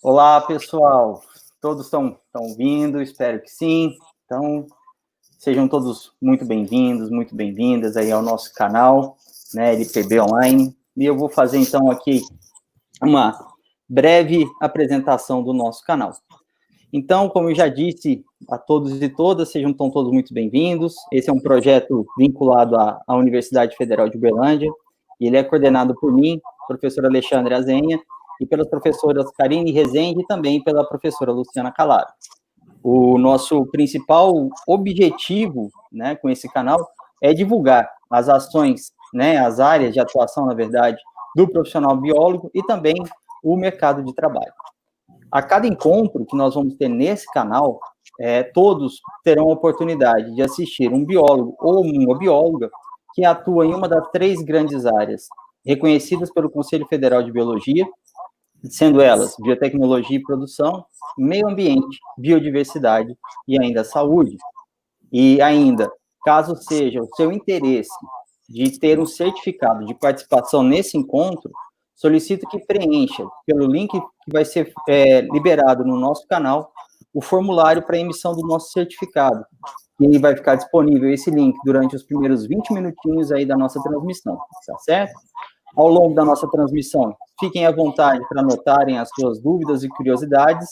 Olá, pessoal. Todos estão vindo? Espero que sim. Então, sejam todos muito bem-vindos, muito bem-vindas aí ao nosso canal, né, LPB Online. E eu vou fazer, então, aqui uma breve apresentação do nosso canal. Então, como eu já disse a todos e todas, sejam todos muito bem-vindos. Esse é um projeto vinculado à Universidade Federal de Uberlândia, e ele é coordenado por mim, professor Alexandre Azenha, e pelas professoras Karine Rezende e também pela professora Luciana Calaro. O nosso principal objetivo, né, com esse canal é divulgar as ações, né, as áreas de atuação, na verdade, do profissional biólogo e também o mercado de trabalho. A cada encontro que nós vamos ter nesse canal, todos terão a oportunidade de assistir um biólogo ou uma bióloga que atua em uma das 3 grandes áreas reconhecidas pelo Conselho Federal de Biologia, sendo elas biotecnologia e produção, meio ambiente, biodiversidade e ainda saúde. E ainda, caso seja o seu interesse de ter um certificado de participação nesse encontro, solicito que preencha, pelo link que vai ser liberado no nosso canal, o formulário para emissão do nosso certificado. E vai ficar disponível esse link durante os primeiros 20 minutinhos aí da nossa transmissão, tá certo? Ao longo da nossa transmissão, fiquem à vontade para anotarem as suas dúvidas e curiosidades,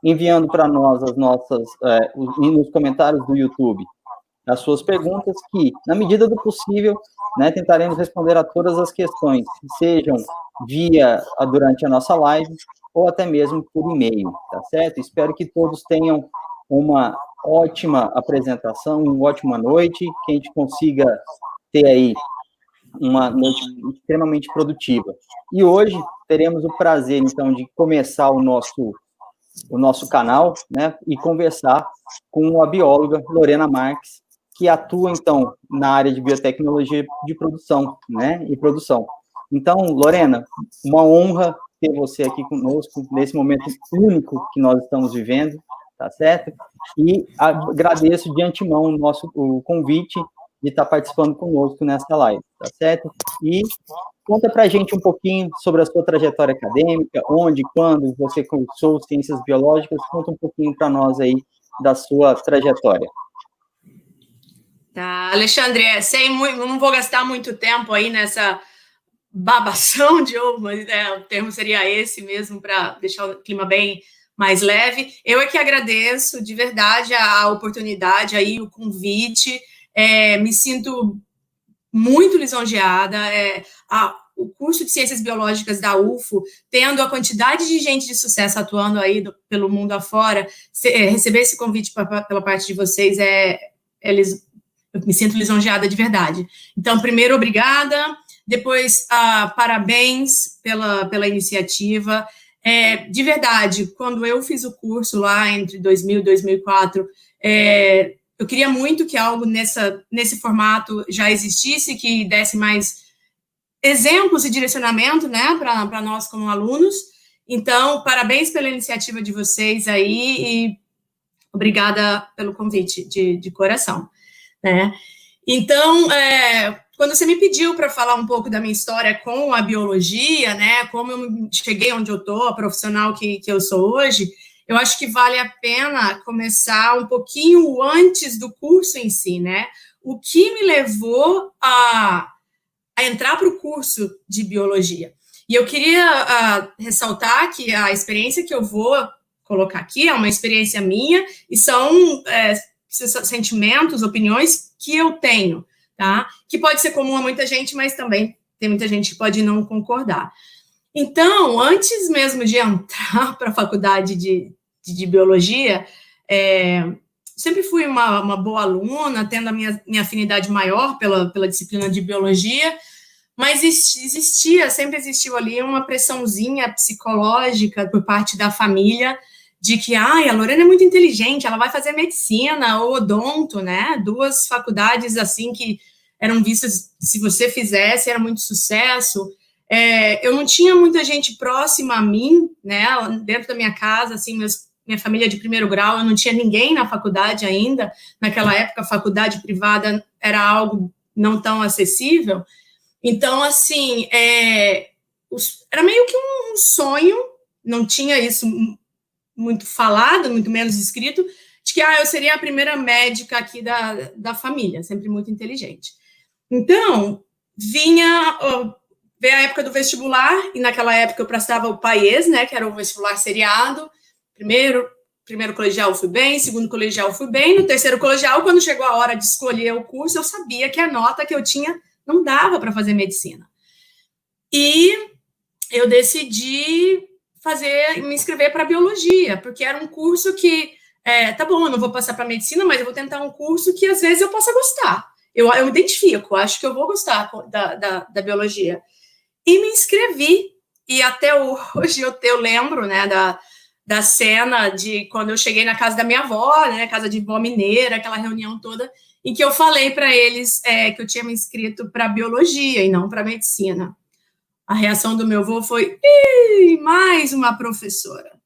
enviando para nós as nossas, nos comentários do YouTube, as suas perguntas, que, na medida do possível, né, tentaremos responder a todas as questões, sejam durante a nossa live, ou até mesmo por e-mail, tá certo? Espero que todos tenham uma ótima apresentação, uma ótima noite, que a gente consiga ter aí uma noite extremamente produtiva. E hoje teremos o prazer, então, de começar o nosso canal, né, e conversar com a bióloga Lorena Marques, que atua, então, na área de biotecnologia de produção, né, e produção. Então, Lorena, uma honra ter você aqui conosco nesse momento único que nós estamos vivendo, tá certo? E agradeço de antemão o convite de estar participando conosco nessa live, tá certo? E conta para a gente um pouquinho sobre a sua trajetória acadêmica, onde, quando você cursou ciências biológicas, conta um pouquinho para nós aí da sua trajetória. Tá, Alexandre, não vou gastar muito tempo aí nessa babação de ovo, mas o termo seria esse mesmo, para deixar o clima bem mais leve. Eu é que agradeço de verdade a oportunidade, aí, o convite, me sinto muito lisonjeada, o curso de Ciências Biológicas da UFO, tendo a quantidade de gente de sucesso atuando aí pelo mundo afora, receber esse convite pela parte de vocês eu me sinto lisonjeada de verdade. Então, primeiro, obrigada, depois, parabéns pela iniciativa. De verdade, quando eu fiz o curso lá entre 2000 e 2004, eu queria muito que algo nesse formato já existisse, que desse mais exemplos e direcionamento, né, para nós como alunos. Então, parabéns pela iniciativa de vocês aí e obrigada pelo convite de coração, né? Então, quando você me pediu para falar um pouco da minha história com a biologia, né, como eu cheguei onde eu estou, a profissional que eu sou hoje, eu acho que vale a pena começar um pouquinho antes do curso em si, né? O que me levou a entrar para o curso de biologia. E eu queria ressaltar que a experiência que eu vou colocar aqui é uma experiência minha e são sentimentos, opiniões que eu tenho, tá? Que pode ser comum a muita gente, mas também tem muita gente que pode não concordar. Então, antes mesmo de entrar para a faculdade de biologia, sempre fui uma boa aluna, tendo a minha afinidade maior pela disciplina de biologia, mas sempre existiu ali uma pressãozinha psicológica por parte da família, de que, a Lorena é muito inteligente, ela vai fazer medicina ou odonto, né? 2 faculdades, assim, que eram vistas, se você fizesse, era muito sucesso. Eu não tinha muita gente próxima a mim, né? Dentro da minha casa, assim, minha família de primeiro grau, eu não tinha ninguém na faculdade ainda. Naquela época, a faculdade privada era algo não tão acessível. Então, assim, era meio que um sonho, não tinha isso muito falado, muito menos escrito, de que eu seria a primeira médica aqui da família, sempre muito inteligente. Então, veio a época do vestibular, e naquela época eu prestava o PAES, né, que era o vestibular seriado. Primeiro colegial eu fui bem, segundo colegial eu fui bem, no terceiro colegial, quando chegou a hora de escolher o curso, eu sabia que a nota que eu tinha não dava para fazer medicina. E eu decidi me inscrever para biologia, porque era um curso que, tá bom, eu não vou passar para medicina, mas eu vou tentar um curso que às vezes eu possa gostar. Eu me identifico, acho que eu vou gostar da biologia. E me inscrevi, e até hoje eu lembro, né, da cena de quando eu cheguei na casa da minha avó, né, casa de vó mineira, aquela reunião toda, em que eu falei para eles que eu tinha me inscrito para biologia e não para medicina. A reação do meu avô foi, mais uma professora.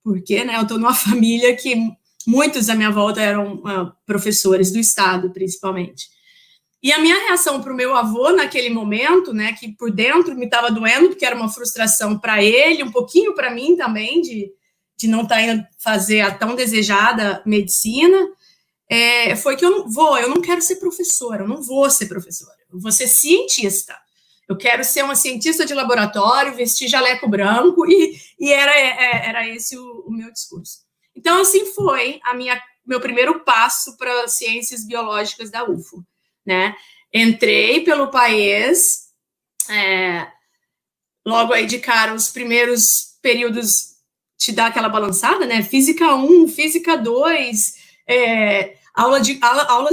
Porque, né, eu estou numa família que muitos à minha volta eram professores do Estado, principalmente. E a minha reação para o meu avô naquele momento, né, que por dentro me estava doendo, porque era uma frustração para ele, um pouquinho para mim também, de não estar indo fazer a tão desejada medicina, foi que eu não quero ser professora, eu não vou ser professora, eu vou ser cientista. Eu quero ser uma cientista de laboratório, vestir jaleco branco, e era esse o meu discurso. Então, assim foi meu primeiro passo para ciências biológicas da UFO, né? Entrei pelo PAES, logo aí de cara, os primeiros períodos te dá aquela balançada, né? Física 1, Física 2, aulas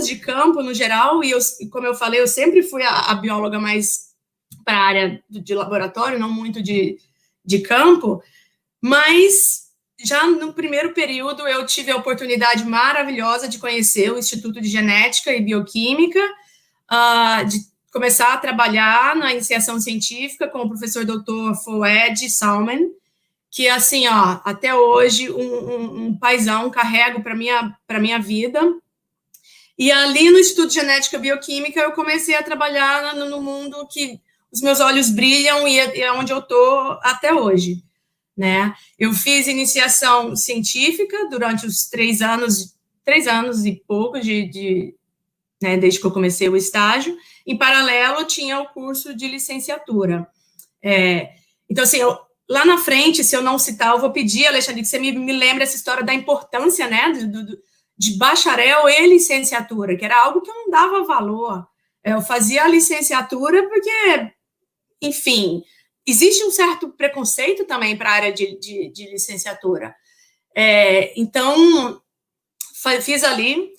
de campo no geral, e como eu falei, eu sempre fui a bióloga mais para a área de laboratório, não muito de campo, mas já no primeiro período eu tive a oportunidade maravilhosa de conhecer o Instituto de Genética e Bioquímica, de começar a trabalhar na iniciação científica com o professor Dr. Foed Salman, que, assim, até hoje, um paizão carrego para minha vida. E ali no Instituto de Genética e Bioquímica eu comecei a trabalhar no mundo que os meus olhos brilham e é onde eu estou até hoje, né? Eu fiz iniciação científica durante os 3 anos e pouco né, desde que eu comecei o estágio. Em paralelo, tinha o curso de licenciatura. Então, assim, lá na frente, se eu não citar, eu vou pedir, Alexandre, que você me lembre essa história da importância, né, de bacharel e licenciatura, que era algo que eu não dava valor. Eu fazia a licenciatura porque, enfim, existe um certo preconceito também para a área de licenciatura. Então, fiz ali.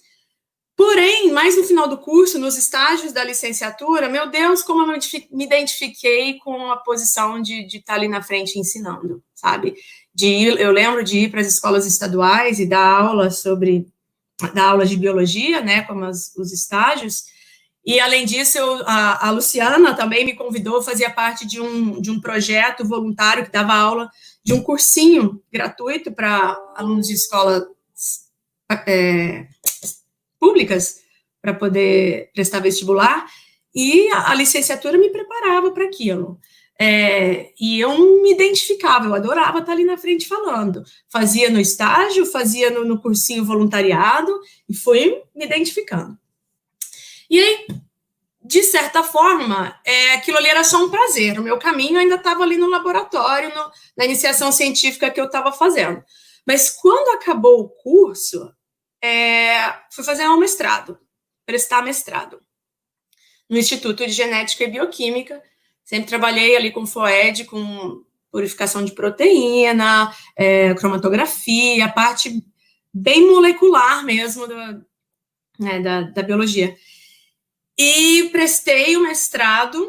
Porém, mais no final do curso, nos estágios da licenciatura, meu Deus, como eu me identifiquei com a posição de estar ali na frente ensinando, sabe? Eu lembro de ir para as escolas estaduais e dar aulas de biologia, né, como os estágios. E, além disso, a Luciana também me convidou, fazia parte de um projeto voluntário que dava aula de um cursinho gratuito para alunos de escolas públicas, para poder prestar vestibular, e a licenciatura me preparava para aquilo. E eu me identificava, eu adorava estar ali na frente falando. Fazia no estágio, fazia no cursinho voluntariado, e fui me identificando. E aí, de certa forma, aquilo ali era só um prazer. O meu caminho ainda estava ali no laboratório, na iniciação científica que eu estava fazendo. Mas quando acabou o curso, fui fazer um mestrado, prestar mestrado, no Instituto de Genética e Bioquímica. Sempre trabalhei ali com FOED, com purificação de proteína, cromatografia, a parte bem molecular mesmo da biologia. E prestei o mestrado.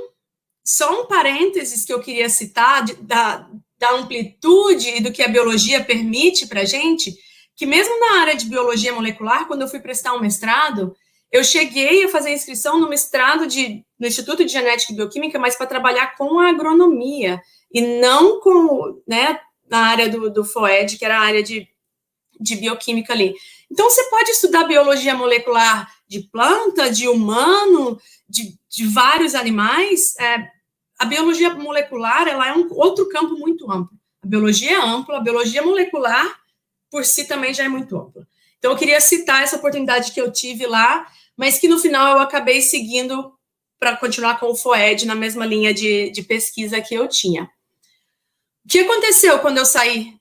Só um parênteses que eu queria citar, da amplitude e do que a biologia permite para a gente, que mesmo na área de biologia molecular, quando eu fui prestar um mestrado, eu cheguei a fazer inscrição no mestrado no Instituto de Genética e Bioquímica, mas para trabalhar com a agronomia, e não na área do FOED, que era a área de bioquímica ali. Então, você pode estudar biologia molecular de planta, de humano, de vários animais. A biologia molecular, ela é um outro campo muito amplo. A biologia é ampla, a biologia molecular, por si, também já é muito ampla. Então, eu queria citar essa oportunidade que eu tive lá, mas que, no final, eu acabei seguindo para continuar com o FOED na mesma linha de pesquisa que eu tinha. O que aconteceu quando eu saí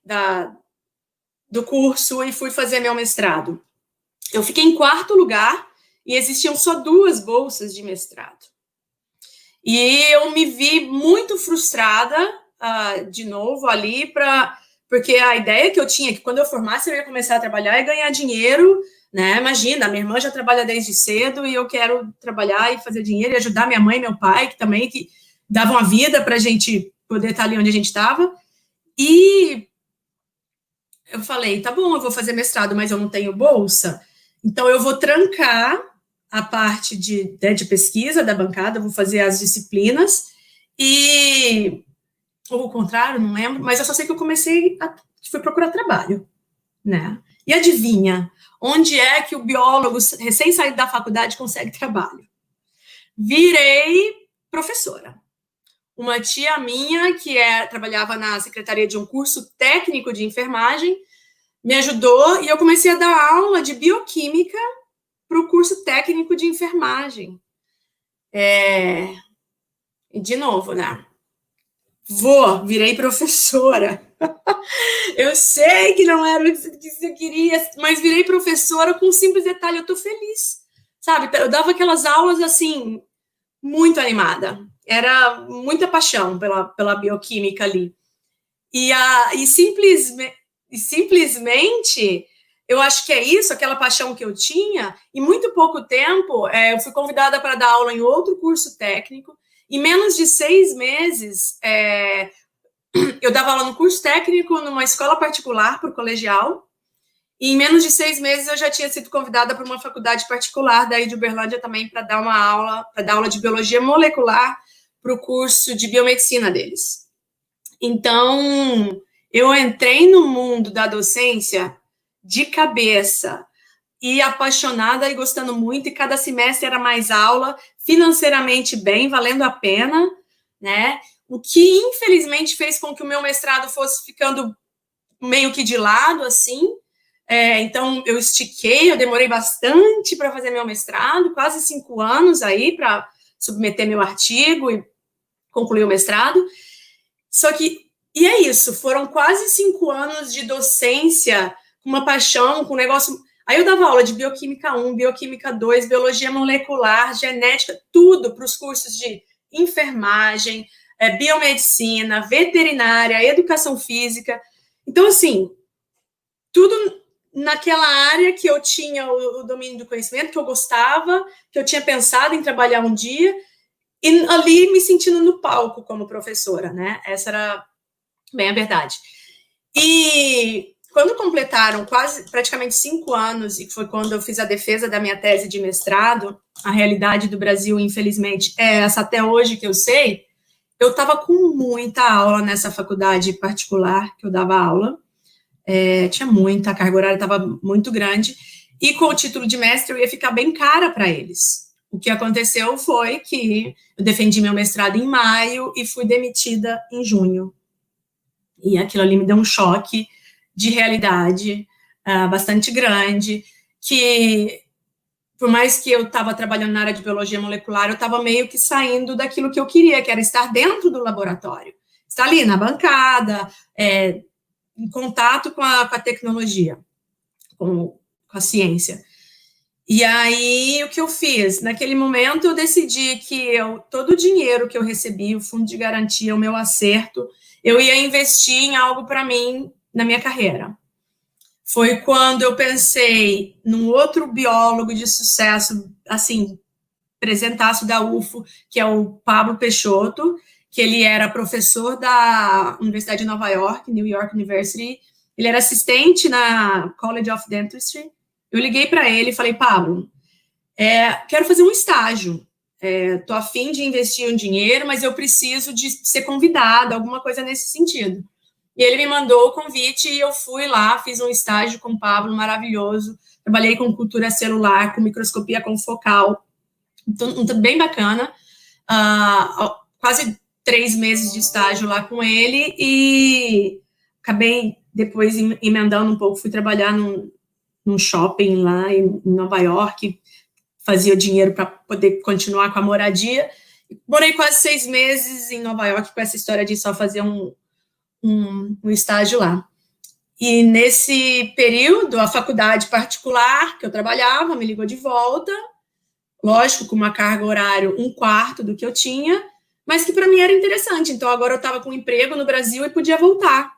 do curso e fui fazer meu mestrado? Eu fiquei em 4º lugar e existiam só 2 bolsas de mestrado. E eu me vi muito frustrada, de novo, ali, porque a ideia que eu tinha é que quando eu formasse eu ia começar a trabalhar e ganhar dinheiro, né? Imagina, minha irmã já trabalha desde cedo e eu quero trabalhar e fazer dinheiro e ajudar minha mãe e meu pai, que também davam a vida para a gente poder estar ali onde a gente estava. E eu falei, tá bom, eu vou fazer mestrado, mas eu não tenho bolsa, então eu vou trancar a parte de pesquisa da bancada, vou fazer as disciplinas, ou o contrário, não lembro, mas eu só sei que eu fui procurar trabalho, né? E adivinha, onde é que o biólogo recém-saído da faculdade consegue trabalho? Virei professora. Uma tia minha, que trabalhava na secretaria de um curso técnico de enfermagem, me ajudou e eu comecei a dar aula de bioquímica para o curso técnico de enfermagem. E, de novo, né? Virei professora. Eu sei que não era o que você queria, mas virei professora com um simples detalhe, eu tô feliz, sabe? Eu dava aquelas aulas, assim, muito animada. Era muita paixão pela bioquímica ali. E simplesmente, eu acho que é isso, aquela paixão que eu tinha, em muito pouco tempo, eu fui convidada para dar aula em outro curso técnico, em menos de 6 meses, eu dava aula no curso técnico, numa escola particular, para o colegial, e em menos de 6 meses eu já tinha sido convidada para uma faculdade particular daí de Uberlândia também para dar aula de biologia molecular para o curso de biomedicina deles. Então, eu entrei no mundo da docência de cabeça e apaixonada e gostando muito, e cada semestre era mais aula, financeiramente bem, valendo a pena, né? O que, infelizmente, fez com que o meu mestrado fosse ficando meio que de lado, assim. Então, eu demorei bastante para fazer meu mestrado, quase 5 anos aí para submeter meu artigo e concluir o mestrado. Só que, e é isso, foram quase 5 anos de docência, com uma paixão, com um negócio. Aí eu dava aula de bioquímica 1, bioquímica 2, biologia molecular, genética, tudo para os cursos de enfermagem, biomedicina, veterinária, educação física. Então, assim, tudo naquela área que eu tinha o domínio do conhecimento, que eu gostava, que eu tinha pensado em trabalhar um dia, e ali me sentindo no palco como professora, né? Essa era bem a verdade. E quando completaram praticamente 5 anos, e foi quando eu fiz a defesa da minha tese de mestrado, a realidade do Brasil, infelizmente, é essa até hoje que eu sei, eu estava com muita aula nessa faculdade particular que eu dava aula, tinha muita, a carga horária estava muito grande, e com o título de mestre eu ia ficar bem cara para eles. O que aconteceu foi que eu defendi meu mestrado em maio e fui demitida em junho. E aquilo ali me deu um choque de realidade bastante grande, que por mais que eu estava trabalhando na área de biologia molecular, eu estava meio que saindo daquilo que eu queria, que era estar dentro do laboratório, estar ali na bancada, em contato com a tecnologia, com a ciência. E aí, o que eu fiz? Naquele momento, eu decidi que todo o dinheiro que eu recebi, o fundo de garantia, o meu acerto, eu ia investir em algo para mim, na minha carreira. Foi quando eu pensei num outro biólogo de sucesso, assim, presentaço da UFO, que é o Pablo Peixoto, que ele era professor da Universidade de Nova York, New York University. Ele era assistente na College of Dentistry. Eu liguei para ele e falei, Pablo, quero fazer um estágio. Estou a fim de investir um dinheiro, mas eu preciso de ser convidada, alguma coisa nesse sentido. E ele me mandou o convite e eu fui lá, fiz um estágio com o Pablo, maravilhoso. Trabalhei com cultura celular, com microscopia confocal. Então, bem bacana. Quase 3 meses de estágio lá com ele. E acabei depois emendando um pouco, fui trabalhar num shopping lá em Nova York, fazia dinheiro para poder continuar com a moradia. Morei quase 6 meses em Nova York com essa história de só fazer um estágio lá. E nesse período, a faculdade particular que eu trabalhava me ligou de volta, lógico, com uma carga horária 1/4 do que eu tinha, mas que para mim era interessante. Então, agora eu estava com um emprego no Brasil e podia voltar,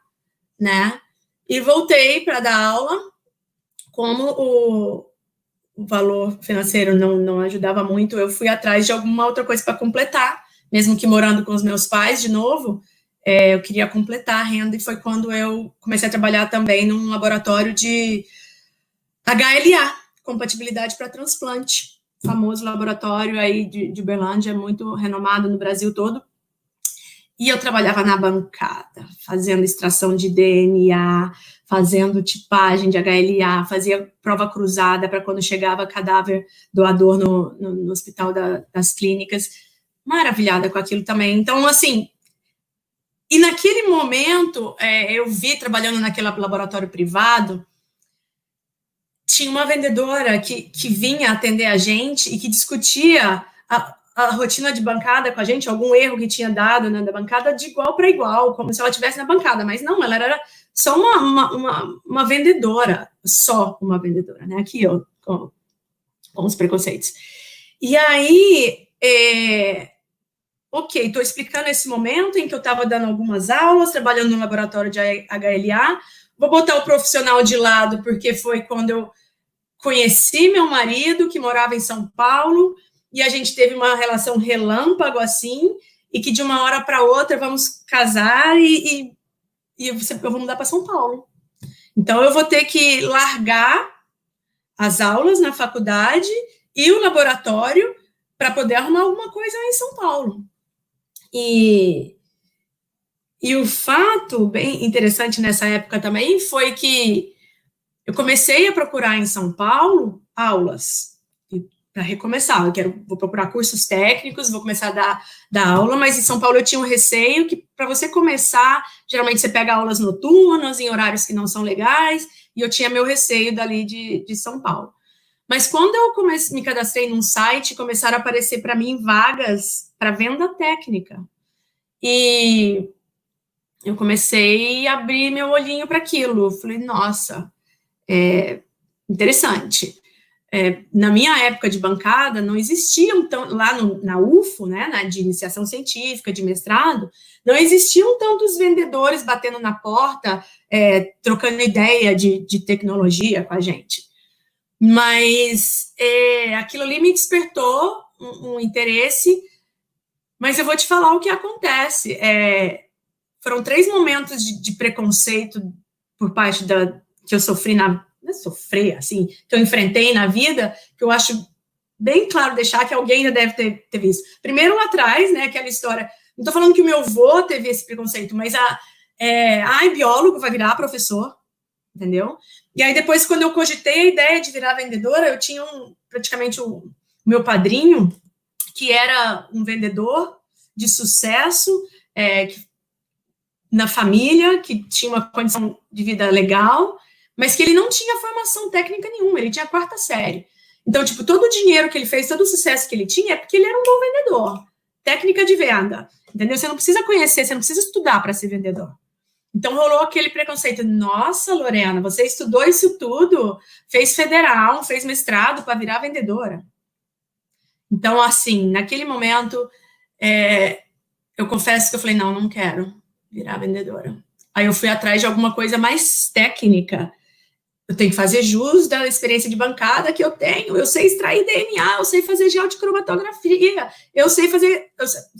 né? E voltei para dar aula, como o valor financeiro não ajudava muito, eu fui atrás de alguma outra coisa para completar, mesmo que morando com os meus pais de novo, eu queria completar a renda, e foi quando eu comecei a trabalhar também num laboratório de HLA, compatibilidade para transplante, famoso laboratório aí de Uberlândia, muito renomado no Brasil todo. E eu trabalhava na bancada, fazendo extração de DNA, fazendo tipagem de HLA, fazia prova cruzada para quando chegava cadáver doador no hospital das clínicas. Maravilhada com aquilo também. Então, assim, e naquele momento, eu vi, trabalhando naquele laboratório privado, tinha uma vendedora que vinha atender a gente e que discutia a rotina de bancada com a gente, algum erro que tinha dado na bancada, de igual para igual, como se ela estivesse na bancada, mas não, ela era só uma vendedora, só uma vendedora, né, aqui, ó, com os preconceitos. E aí, ok, estou explicando esse momento em que eu estava dando algumas aulas, trabalhando no laboratório de HLA, vou botar o profissional de lado, porque foi quando eu conheci meu marido, que morava em São Paulo, e a gente teve uma relação relâmpago, assim, e que de uma hora para outra vamos casar e eu vou mudar para São Paulo. Então, eu vou ter que largar as aulas na faculdade e o laboratório para poder arrumar alguma coisa em São Paulo. E o fato bem interessante nessa época também foi que eu comecei a procurar em São Paulo aulas para recomeçar. Vou procurar cursos técnicos, vou começar a dar aula, mas em São Paulo eu tinha um receio que, para você começar, geralmente você pega aulas noturnas, em horários que não são legais, e eu tinha meu receio dali de São Paulo. Mas quando eu me cadastrei num site, começaram a aparecer para mim vagas para venda técnica. E eu comecei a abrir meu olhinho para aquilo. Falei, nossa, interessante. Na minha época de bancada, não existiam, lá na UFO, né, de iniciação científica, de mestrado, não existiam tantos vendedores batendo na porta, trocando ideia de tecnologia com a gente. Mas aquilo ali me despertou um interesse, mas eu vou te falar o que acontece. Foram 3 momentos de preconceito por parte que eu sofri assim, que eu enfrentei na vida, que eu acho bem claro deixar que alguém ainda deve ter visto. Primeiro, lá atrás, né, aquela história, não estou falando que o meu avô teve esse preconceito, mas biólogo vai virar professor, entendeu? E aí depois, quando eu cogitei a ideia de virar vendedora, eu tinha praticamente o meu padrinho, que era um vendedor de sucesso, na família, que tinha uma condição de vida legal, mas que ele não tinha formação técnica nenhuma, ele tinha 4ª série. Então, tipo, todo o dinheiro que ele fez, todo o sucesso que ele tinha, é porque ele era um bom vendedor. Técnica de venda, entendeu? Você não precisa conhecer, você não precisa estudar para ser vendedor. Então, rolou aquele preconceito. Nossa, Lorena, você estudou isso tudo, fez federal, fez mestrado para virar vendedora. Então, assim, naquele momento, eu confesso que eu falei, não quero virar vendedora. Aí eu fui atrás de alguma coisa mais técnica. Eu tenho que fazer jus da experiência de bancada que eu tenho. Eu sei extrair DNA, eu sei fazer gel de cromatografia, eu sei fazer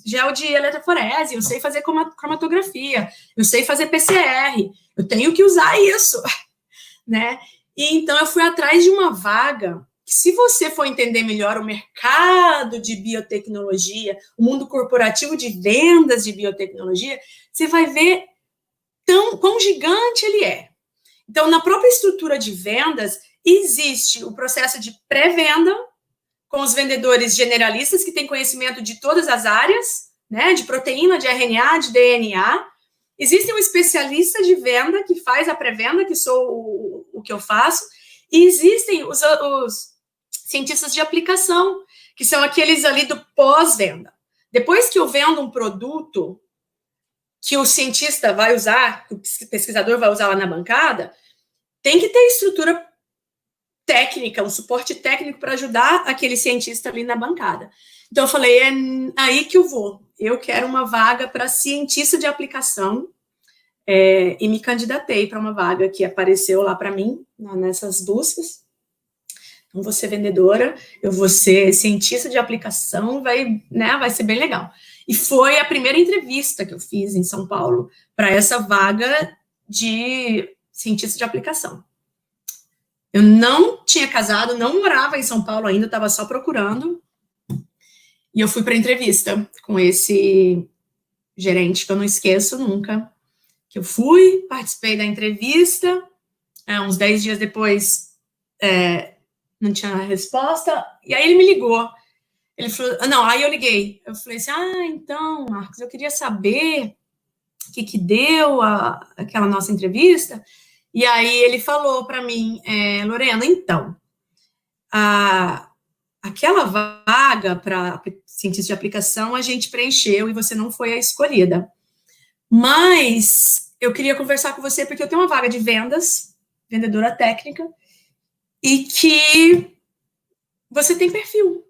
gel de eletroforese, eu sei fazer cromatografia, eu sei fazer PCR. Eu tenho que usar isso, né? E então eu fui atrás de uma vaga que, se você for entender melhor o mercado de biotecnologia, o mundo corporativo de vendas de biotecnologia, você vai ver quão gigante ele é. Então, na própria estrutura de vendas, existe o processo de pré-venda, com os vendedores generalistas que têm conhecimento de todas as áreas, né, de proteína, de RNA, de DNA. Existe um especialista de venda que faz a pré-venda, que sou o que eu faço, e existem os cientistas de aplicação, que são aqueles ali do pós-venda. Depois que eu vendo um produto que o cientista vai usar, que o pesquisador vai usar lá na bancada, tem que ter estrutura técnica, um suporte técnico para ajudar aquele cientista ali na bancada. Então, eu falei, é aí que eu vou. Eu quero uma vaga para cientista de aplicação, e me candidatei para uma vaga que apareceu lá para mim, nessas buscas. Não vou ser vendedora, eu vou ser cientista de aplicação, vai ser bem legal. E foi a primeira entrevista que eu fiz em São Paulo para essa vaga de cientista de aplicação. Eu não tinha casado, não morava em São Paulo ainda, estava só procurando. E eu fui para a entrevista com esse gerente, que eu não esqueço nunca. Que eu fui, participei da entrevista, uns 10 dias depois não tinha resposta, e aí ele me ligou. Ele falou, aí eu liguei. Eu falei assim, então, Marcos, eu queria saber o que deu aquela nossa entrevista. E aí ele falou para mim, Lorena, então, aquela vaga para cientista de aplicação a gente preencheu e você não foi a escolhida. Mas eu queria conversar com você porque eu tenho uma vaga de vendas, vendedora técnica, e que você tem perfil.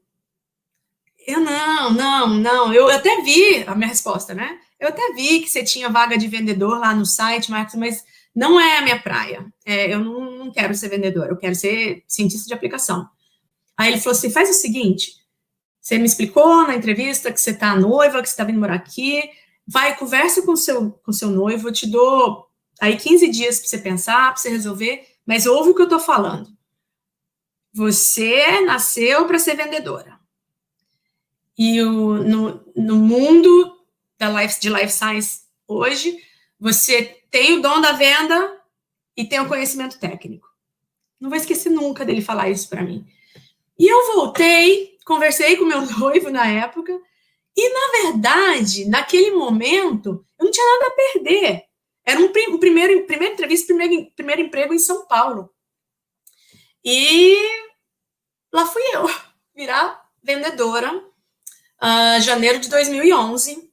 Eu não. Eu até vi a minha resposta, né? Eu até vi que você tinha vaga de vendedor lá no site, Marcos, mas não é a minha praia. Eu não quero ser vendedor, eu quero ser cientista de aplicação. Aí ele falou assim, faz o seguinte, você me explicou na entrevista que você está noiva, que você está vindo morar aqui, vai, conversa com seu noivo, eu te dou aí 15 dias para você pensar, para você resolver, mas ouve o que eu estou falando. Você nasceu para ser vendedora. E no mundo de life science hoje, você tem o dom da venda e tem o conhecimento técnico. Não vou esquecer nunca dele falar isso para mim. E eu voltei, conversei com meu noivo na época, e, na verdade, naquele momento, eu não tinha nada a perder. Era primeira entrevista, primeiro emprego em São Paulo. E lá fui eu, virar vendedora. Janeiro de 2011,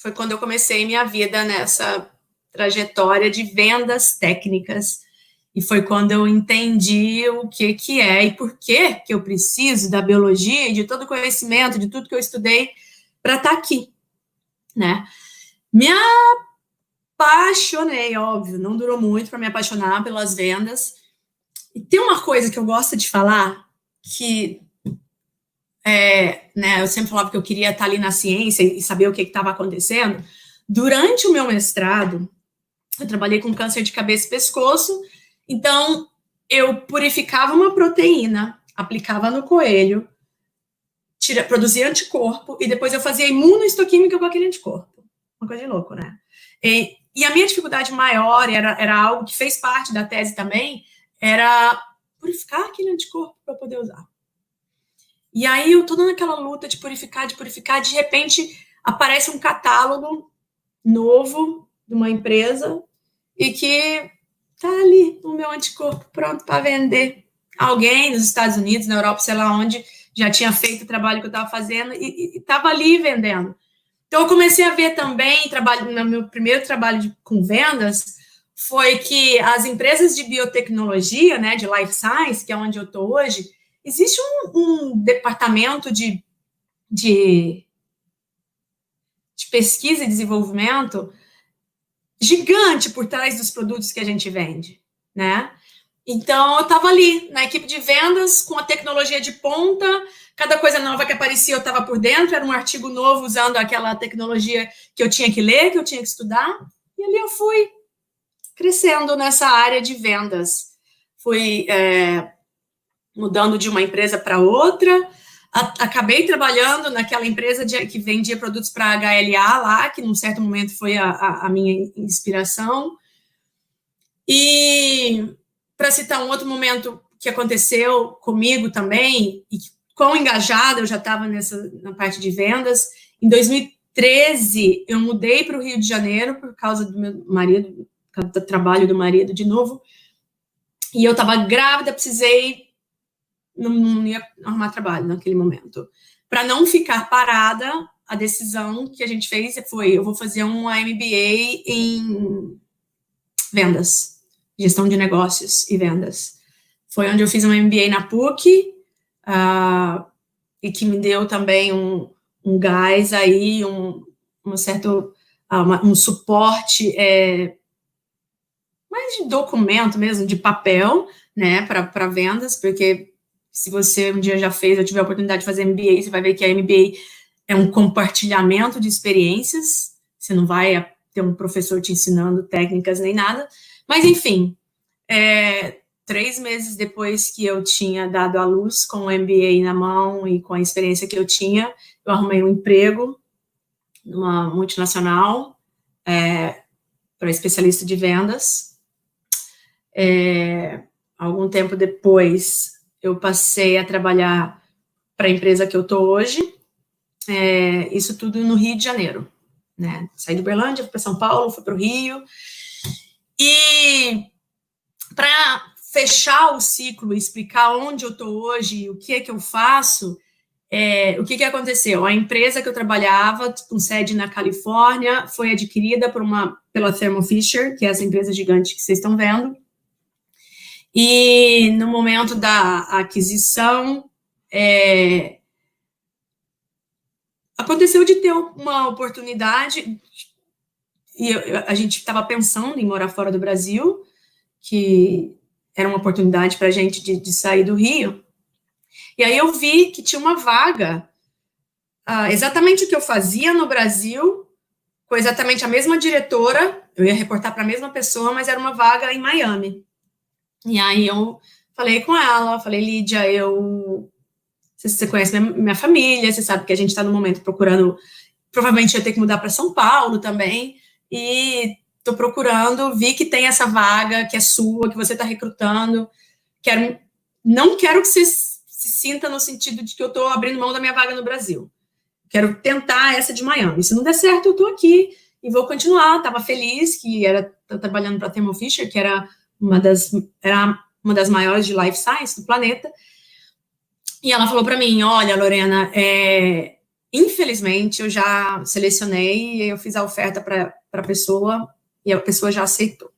foi quando eu comecei minha vida nessa trajetória de vendas técnicas. E foi quando eu entendi o que é e por que eu preciso da biologia e de todo o conhecimento, de tudo que eu estudei para estar aqui, né? Me apaixonei, óbvio, não durou muito para me apaixonar pelas vendas. E tem uma coisa que eu gosto de falar, que eu sempre falava que eu queria estar ali na ciência e saber o que estava acontecendo. Durante o meu mestrado, eu trabalhei com câncer de cabeça e pescoço, então eu purificava uma proteína, aplicava no coelho, produzia anticorpo, e depois eu fazia imunohistoquímica com aquele anticorpo. Uma coisa de louco, né? E a minha dificuldade maior, era algo que fez parte da tese também, era purificar aquele anticorpo para poder usar. E aí eu tô naquela luta de purificar, de repente aparece um catálogo novo de uma empresa e que tá ali o meu anticorpo pronto para vender. Alguém nos Estados Unidos, na Europa, sei lá onde, já tinha feito o trabalho que eu estava fazendo e estava ali vendendo. Então, eu comecei a ver também, no meu primeiro trabalho com vendas, foi que as empresas de biotecnologia, né, de life science, que é onde eu estou hoje, existe um departamento de pesquisa e desenvolvimento gigante por trás dos produtos que a gente vende, né? Então, eu estava ali, na equipe de vendas, com a tecnologia de ponta, cada coisa nova que aparecia eu estava por dentro, era um artigo novo usando aquela tecnologia que eu tinha que ler, que eu tinha que estudar, e ali eu fui crescendo nessa área de vendas. Fui mudando de uma empresa para outra, acabei trabalhando naquela empresa que vendia produtos para a HLA lá, que num certo momento foi a minha inspiração. E, para citar um outro momento que aconteceu comigo também, e quão engajada eu já estava na parte de vendas, em 2013, eu mudei para o Rio de Janeiro por causa do meu marido, por causa do trabalho do marido de novo. E eu estava grávida, precisei, não ia arrumar trabalho naquele momento. Para não ficar parada, a decisão que a gente fez foi, eu vou fazer um MBA em vendas, gestão de negócios e vendas. Foi onde eu fiz um MBA na PUC, e que me deu também um gás aí, um certo, um suporte mais de documento mesmo, de papel, né, para vendas, porque se você um dia já fez, ou tiver a oportunidade de fazer MBA, você vai ver que a MBA é um compartilhamento de experiências, você não vai ter um professor te ensinando técnicas nem nada, mas enfim, 3 meses depois que eu tinha dado à luz com o MBA na mão e com a experiência que eu tinha, eu arrumei um emprego numa multinacional para especialista de vendas. Algum tempo depois, eu passei a trabalhar para a empresa que eu estou hoje, isso tudo no Rio de Janeiro, né? Saí de Uberlândia, fui para São Paulo, fui para o Rio, e para fechar o ciclo e explicar onde eu estou hoje, o que é que eu faço, o que aconteceu? A empresa que eu trabalhava, com sede na Califórnia, foi adquirida pela Thermo Fisher, que é essa empresa gigante que vocês estão vendo, e no momento da aquisição, aconteceu de ter uma oportunidade, e a gente estava pensando em morar fora do Brasil, que era uma oportunidade para a gente de sair do Rio, e aí eu vi que tinha uma vaga, exatamente o que eu fazia no Brasil, com exatamente a mesma diretora, eu ia reportar para a mesma pessoa, mas era uma vaga em Miami. E aí eu falei com ela, falei, Lídia, você conhece minha família, você sabe que a gente está no momento procurando, provavelmente ia ter que mudar para São Paulo também, e estou procurando, vi que tem essa vaga, que é sua, que você está recrutando, não quero que você se sinta no sentido de que eu estou abrindo mão da minha vaga no Brasil, quero tentar essa de Miami, se não der certo eu estou aqui e vou continuar, estava feliz que tô trabalhando para a Thermo Fisher, que era uma das maiores de life science do planeta, e ela falou para mim, olha, Lorena, infelizmente eu já selecionei, eu fiz a oferta para a pessoa, e a pessoa já aceitou.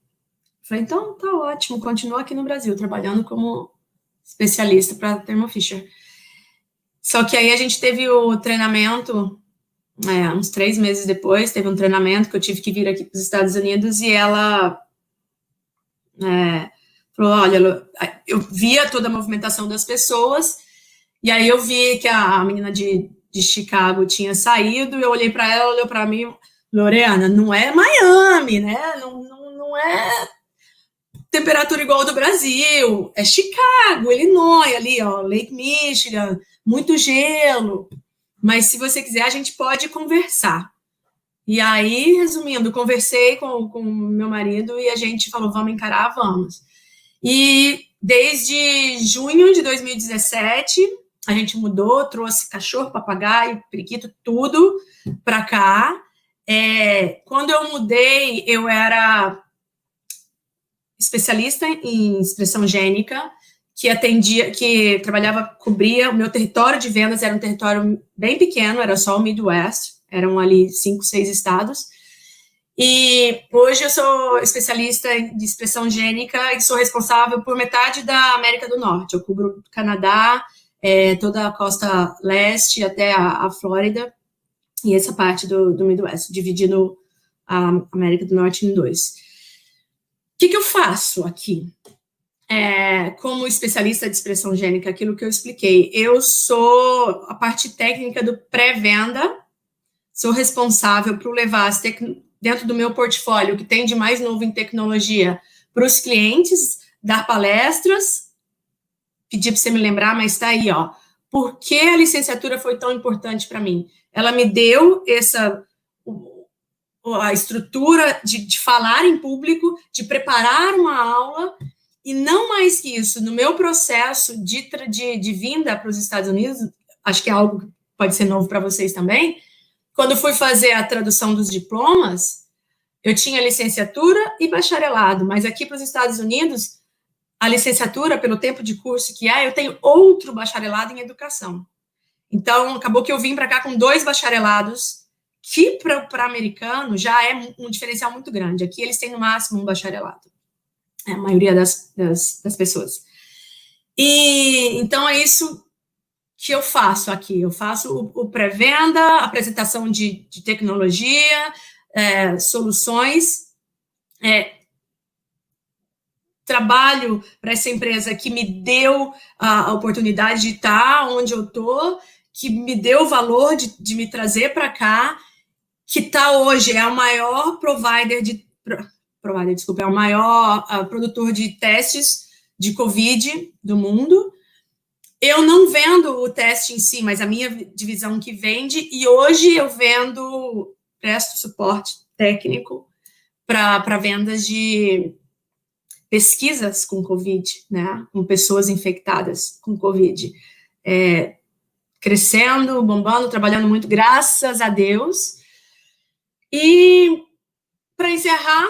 Falei, então tá ótimo, continua aqui no Brasil, trabalhando como especialista para a Thermo Fisher. Só que aí a gente teve o treinamento, uns 3 meses depois, teve um treinamento que eu tive que vir aqui para os Estados Unidos, e ela falou, olha, eu via toda a movimentação das pessoas, e aí eu vi que a menina de Chicago tinha saído, eu olhei para ela, olhou para mim, Lorena, não é Miami, né? Não é temperatura igual ao do Brasil, é Chicago, Illinois, ali, ó, Lake Michigan, muito gelo, mas se você quiser, a gente pode conversar. E aí, resumindo, conversei com meu marido e a gente falou, vamos encarar, vamos. E desde junho de 2017, a gente mudou, trouxe cachorro, papagaio, periquito, tudo para cá. Quando eu mudei, eu era especialista em expressão gênica, que cobria o meu território de vendas, era um território bem pequeno, era só o Midwest, eram ali 5, 6 estados, e hoje eu sou especialista de expressão gênica e sou responsável por metade da América do Norte, eu cubro o Canadá, toda a costa leste até a Flórida, e essa parte do Midwest, dividindo a América do Norte em 2. O que eu faço aqui? Como especialista de expressão gênica, aquilo que eu expliquei, eu sou a parte técnica do pré-venda, sou responsável por levar dentro do meu portfólio, o que tem de mais novo em tecnologia, para os clientes, dar palestras, pedir para você me lembrar, mas está aí, ó. Por que a licenciatura foi tão importante para mim? Ela me deu a estrutura de falar em público, de preparar uma aula, e não mais que isso, no meu processo de vinda para os Estados Unidos, acho que é algo que pode ser novo para vocês também, quando fui fazer a tradução dos diplomas, eu tinha licenciatura e bacharelado, mas aqui para os Estados Unidos, a licenciatura, pelo tempo de curso que é, eu tenho outro bacharelado em educação. Então, acabou que eu vim para cá com 2 bacharelados, que para americano já é um diferencial muito grande. Aqui eles têm no máximo um bacharelado, a maioria das pessoas. E então é isso que eu faço aqui. Eu faço o pré-venda, apresentação de tecnologia, soluções, trabalho para essa empresa que me deu a oportunidade de estar onde eu estou, que me deu o valor de me trazer para cá, que está hoje, é o maior é o maior produtor de testes de Covid do mundo. Eu não vendo o teste em si, mas a minha divisão que vende, e hoje eu presto suporte técnico para vendas de pesquisas com Covid, né, com pessoas infectadas com Covid. Crescendo, bombando, trabalhando muito, graças a Deus. E, para encerrar,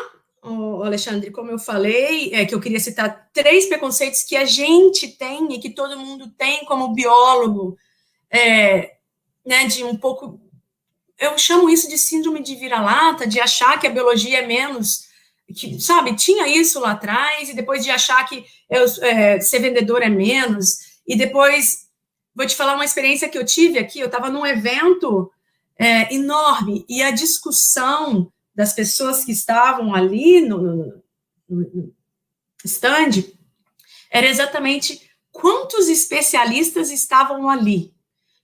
Alexandre, como eu falei, que eu queria citar 3 preconceitos que a gente tem e que todo mundo tem como biólogo, né, de um pouco... Eu chamo isso de síndrome de vira-lata, de achar que a biologia é menos... Que, sabe, tinha isso lá atrás, e depois de achar que ser vendedor é menos, e depois, vou te falar uma experiência que eu tive aqui, eu estava num evento enorme, e a discussão das pessoas que estavam ali no stand era exatamente quantos especialistas estavam ali.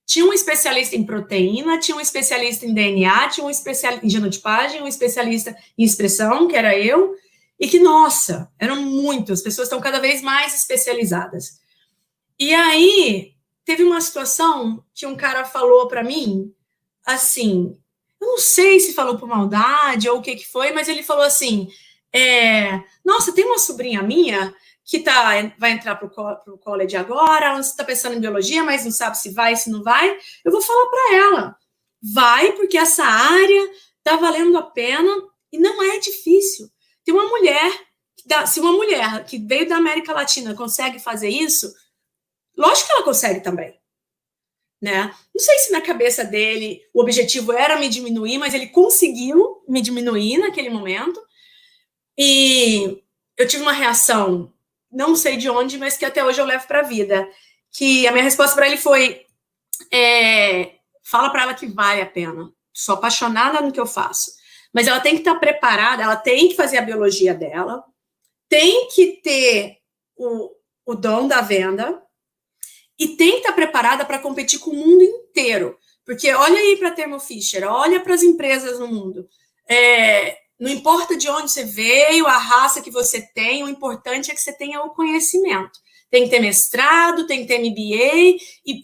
Tinha um especialista em proteína, tinha um especialista em DNA, tinha um especialista em genotipagem, um especialista em expressão, que era eu, e que, nossa, eram muitas, as pessoas estão cada vez mais especializadas. E aí, teve uma situação que um cara falou para mim, assim, eu não sei se falou por maldade ou o que foi, mas ele falou assim, nossa, tem uma sobrinha minha que vai entrar para o college agora, ela está pensando em biologia, mas não sabe se vai, se não vai. Eu vou falar para ela, vai, porque essa área está valendo a pena e não é difícil. Tem uma mulher, se uma mulher que veio da América Latina consegue fazer isso, lógico que ela consegue também, né? Não sei se na cabeça dele o objetivo era me diminuir, mas ele conseguiu me diminuir naquele momento. E eu tive uma reação, não sei de onde, mas que até hoje eu levo para a vida, que a minha resposta para ele foi, fala para ela que vale a pena, sou apaixonada no que eu faço, mas ela tem que estar preparada, ela tem que fazer a biologia dela, tem que ter o dom da venda e tem que estar preparada para competir com o mundo inteiro, porque olha aí para a Thermo Fisher, olha para as empresas no mundo, não importa de onde você veio, a raça que você tem, o importante é que você tenha o conhecimento. Tem que ter mestrado, tem que ter MBA e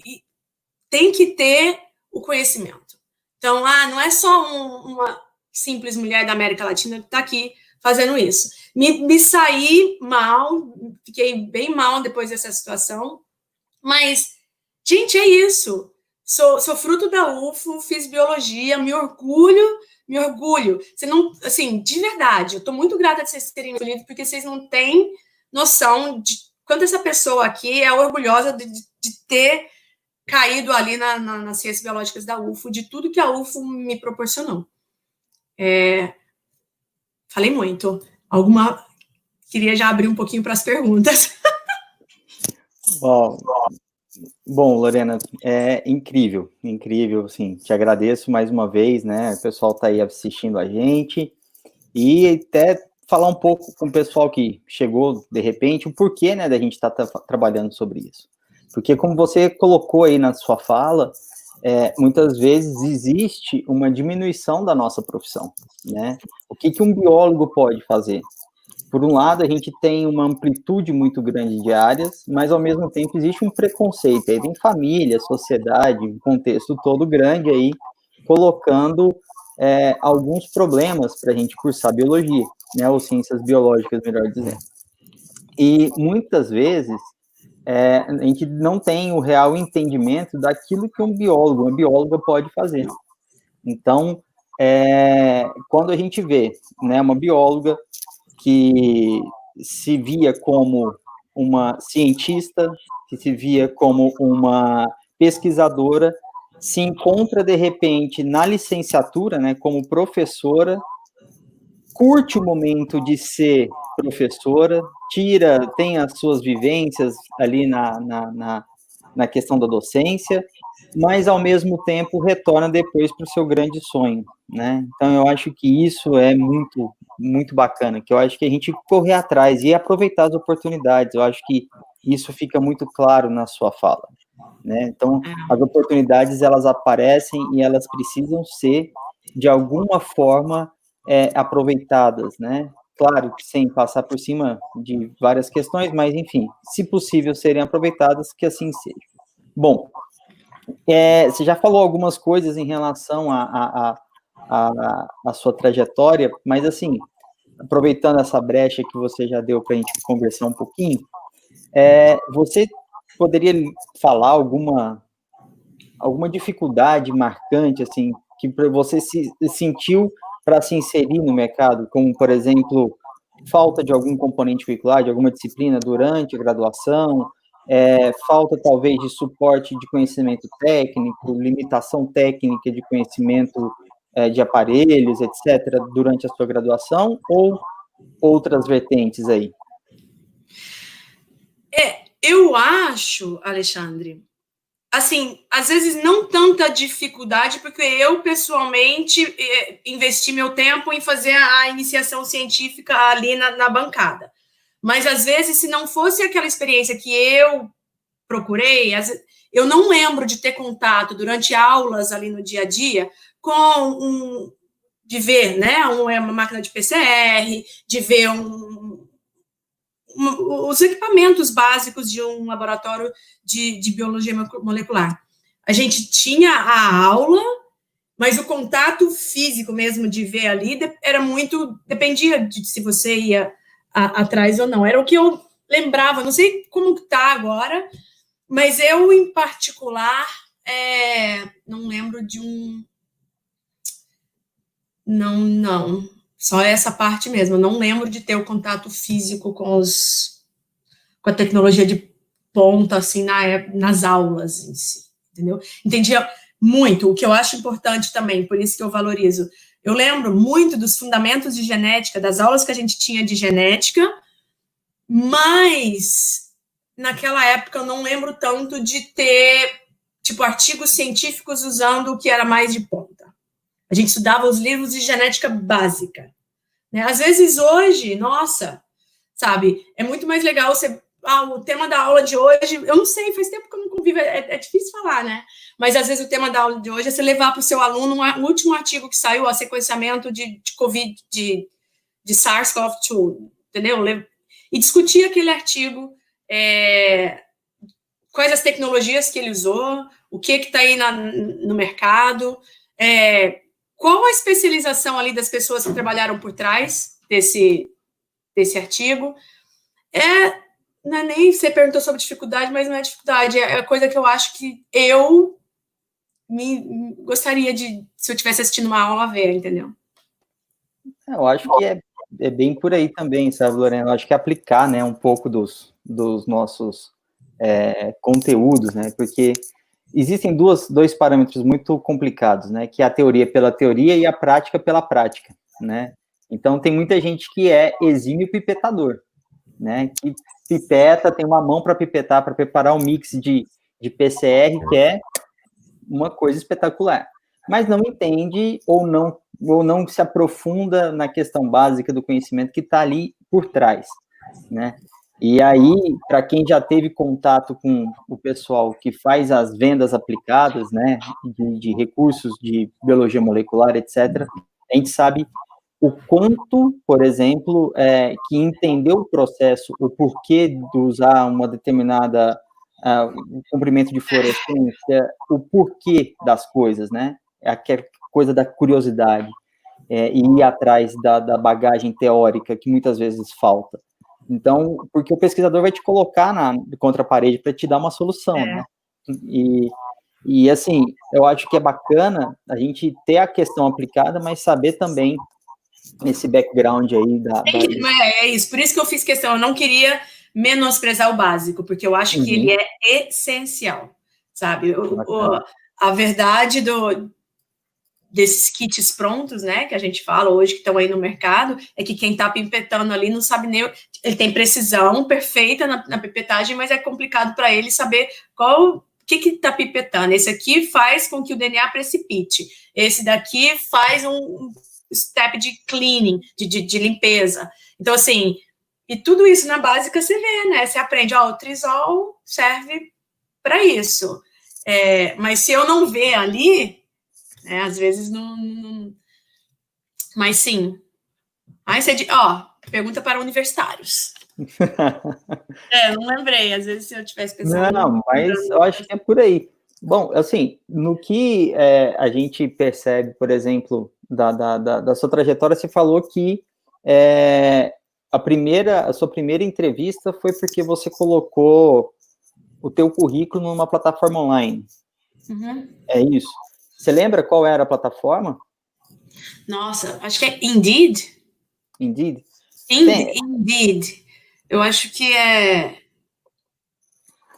tem que ter o conhecimento. Então, não é só uma simples mulher da América Latina que está aqui fazendo isso. Me saí mal, fiquei bem mal depois dessa situação, mas, gente, é isso. Sou fruto da UFO, fiz biologia, me orgulho. Você não, assim, de verdade, eu estou muito grata de vocês terem escolhido, porque vocês não têm noção de quanto essa pessoa aqui é orgulhosa de ter caído ali nas ciências biológicas da UFO, de tudo que a UFO me proporcionou. Falei muito. Queria já abrir um pouquinho para as perguntas. Bom, Lorena, é incrível, assim, te agradeço mais uma vez, né, o pessoal está aí assistindo a gente, e até falar um pouco com o pessoal que chegou de repente, o porquê, né, da gente estar trabalhando sobre isso. Porque como você colocou aí na sua fala, muitas vezes existe uma diminuição da nossa profissão, né? O que um biólogo pode fazer? Por um lado, a gente tem uma amplitude muito grande de áreas, mas, ao mesmo tempo, existe um preconceito. Aí vem família, sociedade, um contexto todo grande aí, colocando alguns problemas para a gente cursar biologia, né, ou ciências biológicas, melhor dizendo. E, muitas vezes, a gente não tem o real entendimento daquilo que um biólogo, uma bióloga pode fazer. Então, quando a gente vê, né, uma bióloga que se via como uma cientista, que se via como uma pesquisadora, se encontra, de repente, na licenciatura, né, como professora, curte o momento de ser professora, tem as suas vivências ali na questão da docência, mas, ao mesmo tempo, retorna depois para o seu grande sonho, né? Então, eu acho que isso é muito, muito bacana, que eu acho que a gente correr atrás e aproveitar as oportunidades, eu acho que isso fica muito claro na sua fala, né? Então, as oportunidades, elas aparecem e elas precisam ser, de alguma forma, aproveitadas, né? Claro que sem passar por cima de várias questões, mas, enfim, se possível serem aproveitadas, que assim seja. Bom, você já falou algumas coisas em relação à sua trajetória, mas, assim, aproveitando essa brecha que você já deu para a gente conversar um pouquinho, você poderia falar alguma dificuldade marcante, assim, que você se sentiu para se inserir no mercado, como, por exemplo, falta de algum componente curricular, de alguma disciplina durante a graduação, falta, talvez, de suporte de conhecimento técnico, limitação técnica de conhecimento de aparelhos, etc., durante a sua graduação, ou outras vertentes aí? Eu acho, Alexandre, assim, às vezes não tanta dificuldade, porque eu, pessoalmente, investi meu tempo em fazer a iniciação científica ali na bancada. Mas, às vezes, se não fosse aquela experiência que eu procurei, eu não lembro de ter contato durante aulas ali no dia a dia de ver, né, uma máquina de PCR, de ver os equipamentos básicos de um laboratório de biologia molecular. A gente tinha a aula, mas o contato físico mesmo de ver ali dependia de se você ia atrás ou não. Era o que eu lembrava, não sei como está agora, mas eu, em particular, não lembro de um... Não. Só essa parte mesmo. Eu não lembro de ter o contato físico com a tecnologia de ponta, assim, nas aulas em si, entendeu? Entendia muito, o que eu acho importante também, por isso que eu valorizo. Eu lembro muito dos fundamentos de genética, das aulas que a gente tinha de genética, mas naquela época eu não lembro tanto de ter, tipo, artigos científicos usando o que era mais de ponta. A gente estudava os livros de genética básica, né? Às vezes hoje, nossa, sabe, é muito mais legal você... o tema da aula de hoje, eu não sei, faz tempo que eu não convivo, é difícil falar, né? Mas às vezes o tema da aula de hoje é você levar para o seu aluno o último artigo que saiu, o sequenciamento de COVID, de SARS-CoV-2, entendeu? E discutir aquele artigo, quais as tecnologias que ele usou, o que está aí no mercado, qual a especialização ali das pessoas que trabalharam por trás desse artigo. Não é nem você perguntou sobre dificuldade, mas não é dificuldade, é coisa que eu acho que eu gostaria de, se eu estivesse assistindo uma aula, ver, entendeu? Eu acho que é bem por aí também, sabe, Lorena? Eu acho que aplicar, né, um pouco dos nossos conteúdos, né, porque existem dois parâmetros muito complicados, né, que é a teoria pela teoria e a prática pela prática, né? Então, tem muita gente que é exímio pipetador, né, que pipeta, tem uma mão para pipetar, para preparar um mix de PCR, que é uma coisa espetacular, mas não entende ou não se aprofunda na questão básica do conhecimento que está ali por trás, né? E aí, para quem já teve contato com o pessoal que faz as vendas aplicadas, né, de recursos de biologia molecular, etc., a gente sabe o quanto, por exemplo, que entender o processo, o porquê de usar uma determinada comprimento de fluorescência, o porquê das coisas, né? Aquela coisa da curiosidade, e ir atrás da bagagem teórica que muitas vezes falta. Então, porque o pesquisador vai te colocar contra a parede para te dar uma solução, né? E, assim, eu acho que é bacana a gente ter a questão aplicada, mas saber também esse background aí É isso, por isso que eu fiz questão, eu não queria menosprezar o básico, porque eu acho que ele é essencial, sabe? A verdade desses kits prontos, né, que a gente fala hoje, que estão aí no mercado, é que quem está pipetando ali não sabe nem... Ele tem precisão perfeita na pipetagem, mas é complicado para ele saber o que está pipetando. Esse aqui faz com que o DNA precipite. Esse daqui faz um step de cleaning, de limpeza. Então, assim, e tudo isso na básica você vê, né? Você aprende, o Trisol serve para isso. Mas se eu não ver ali... às vezes não... Mas sim. Aí você diz, pergunta para universitários. Não lembrei, às vezes se eu tivesse pensado... Não, mas eu acho que é por aí. Bom, assim, no que a gente percebe, por exemplo, da sua trajetória, você falou que a sua primeira entrevista foi porque você colocou o teu currículo numa plataforma online. Uhum. É isso? Você lembra qual era a plataforma? Nossa, acho que é Indeed. Indeed? Indeed. Eu acho que é...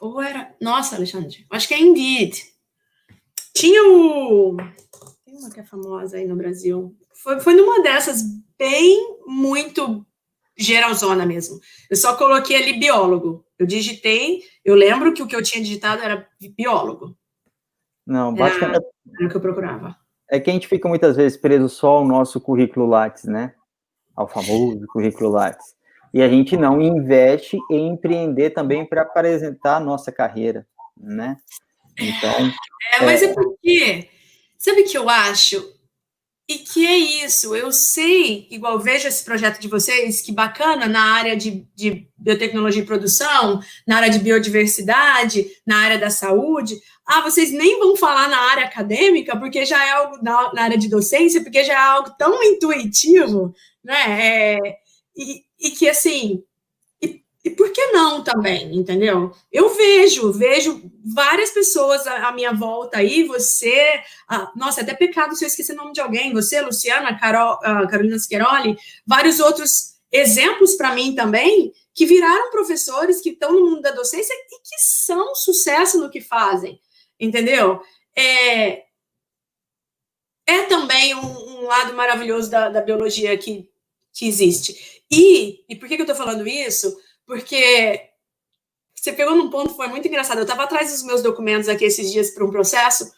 Ou era... Nossa, Alexandre, acho que é Indeed. Tinha tem uma que é famosa aí no Brasil. Foi numa dessas bem, muito geralzona mesmo. Eu só coloquei ali biólogo. Eu digitei, eu lembro que o que eu tinha digitado era biólogo. Não, basicamente... Era o que eu procurava. É que a gente fica muitas vezes preso só ao nosso currículo Lattes, né? Ao famoso currículo Lattes. E a gente não investe em empreender também para apresentar a nossa carreira, né? Então... mas é porque... Sabe o que eu acho? E que é isso, eu sei, igual vejo esse projeto de vocês, que bacana na área de biotecnologia e produção, na área de biodiversidade, na área da saúde. Vocês nem vão falar na área acadêmica, porque já é algo na área de docência, porque já é algo tão intuitivo, né? E que, assim, e por que não também, entendeu? Eu vejo várias pessoas à minha volta aí, você... nossa, é até pecado se eu esquecer o nome de alguém, você, Luciana, Carolina Scheroli, vários outros exemplos para mim também, que viraram professores, que estão no mundo da docência e que são sucesso no que fazem, entendeu? É também um lado maravilhoso da biologia que existe. E por que eu estou falando isso? Porque você pegou num ponto que foi muito engraçado. Eu estava atrás dos meus documentos aqui esses dias para um processo,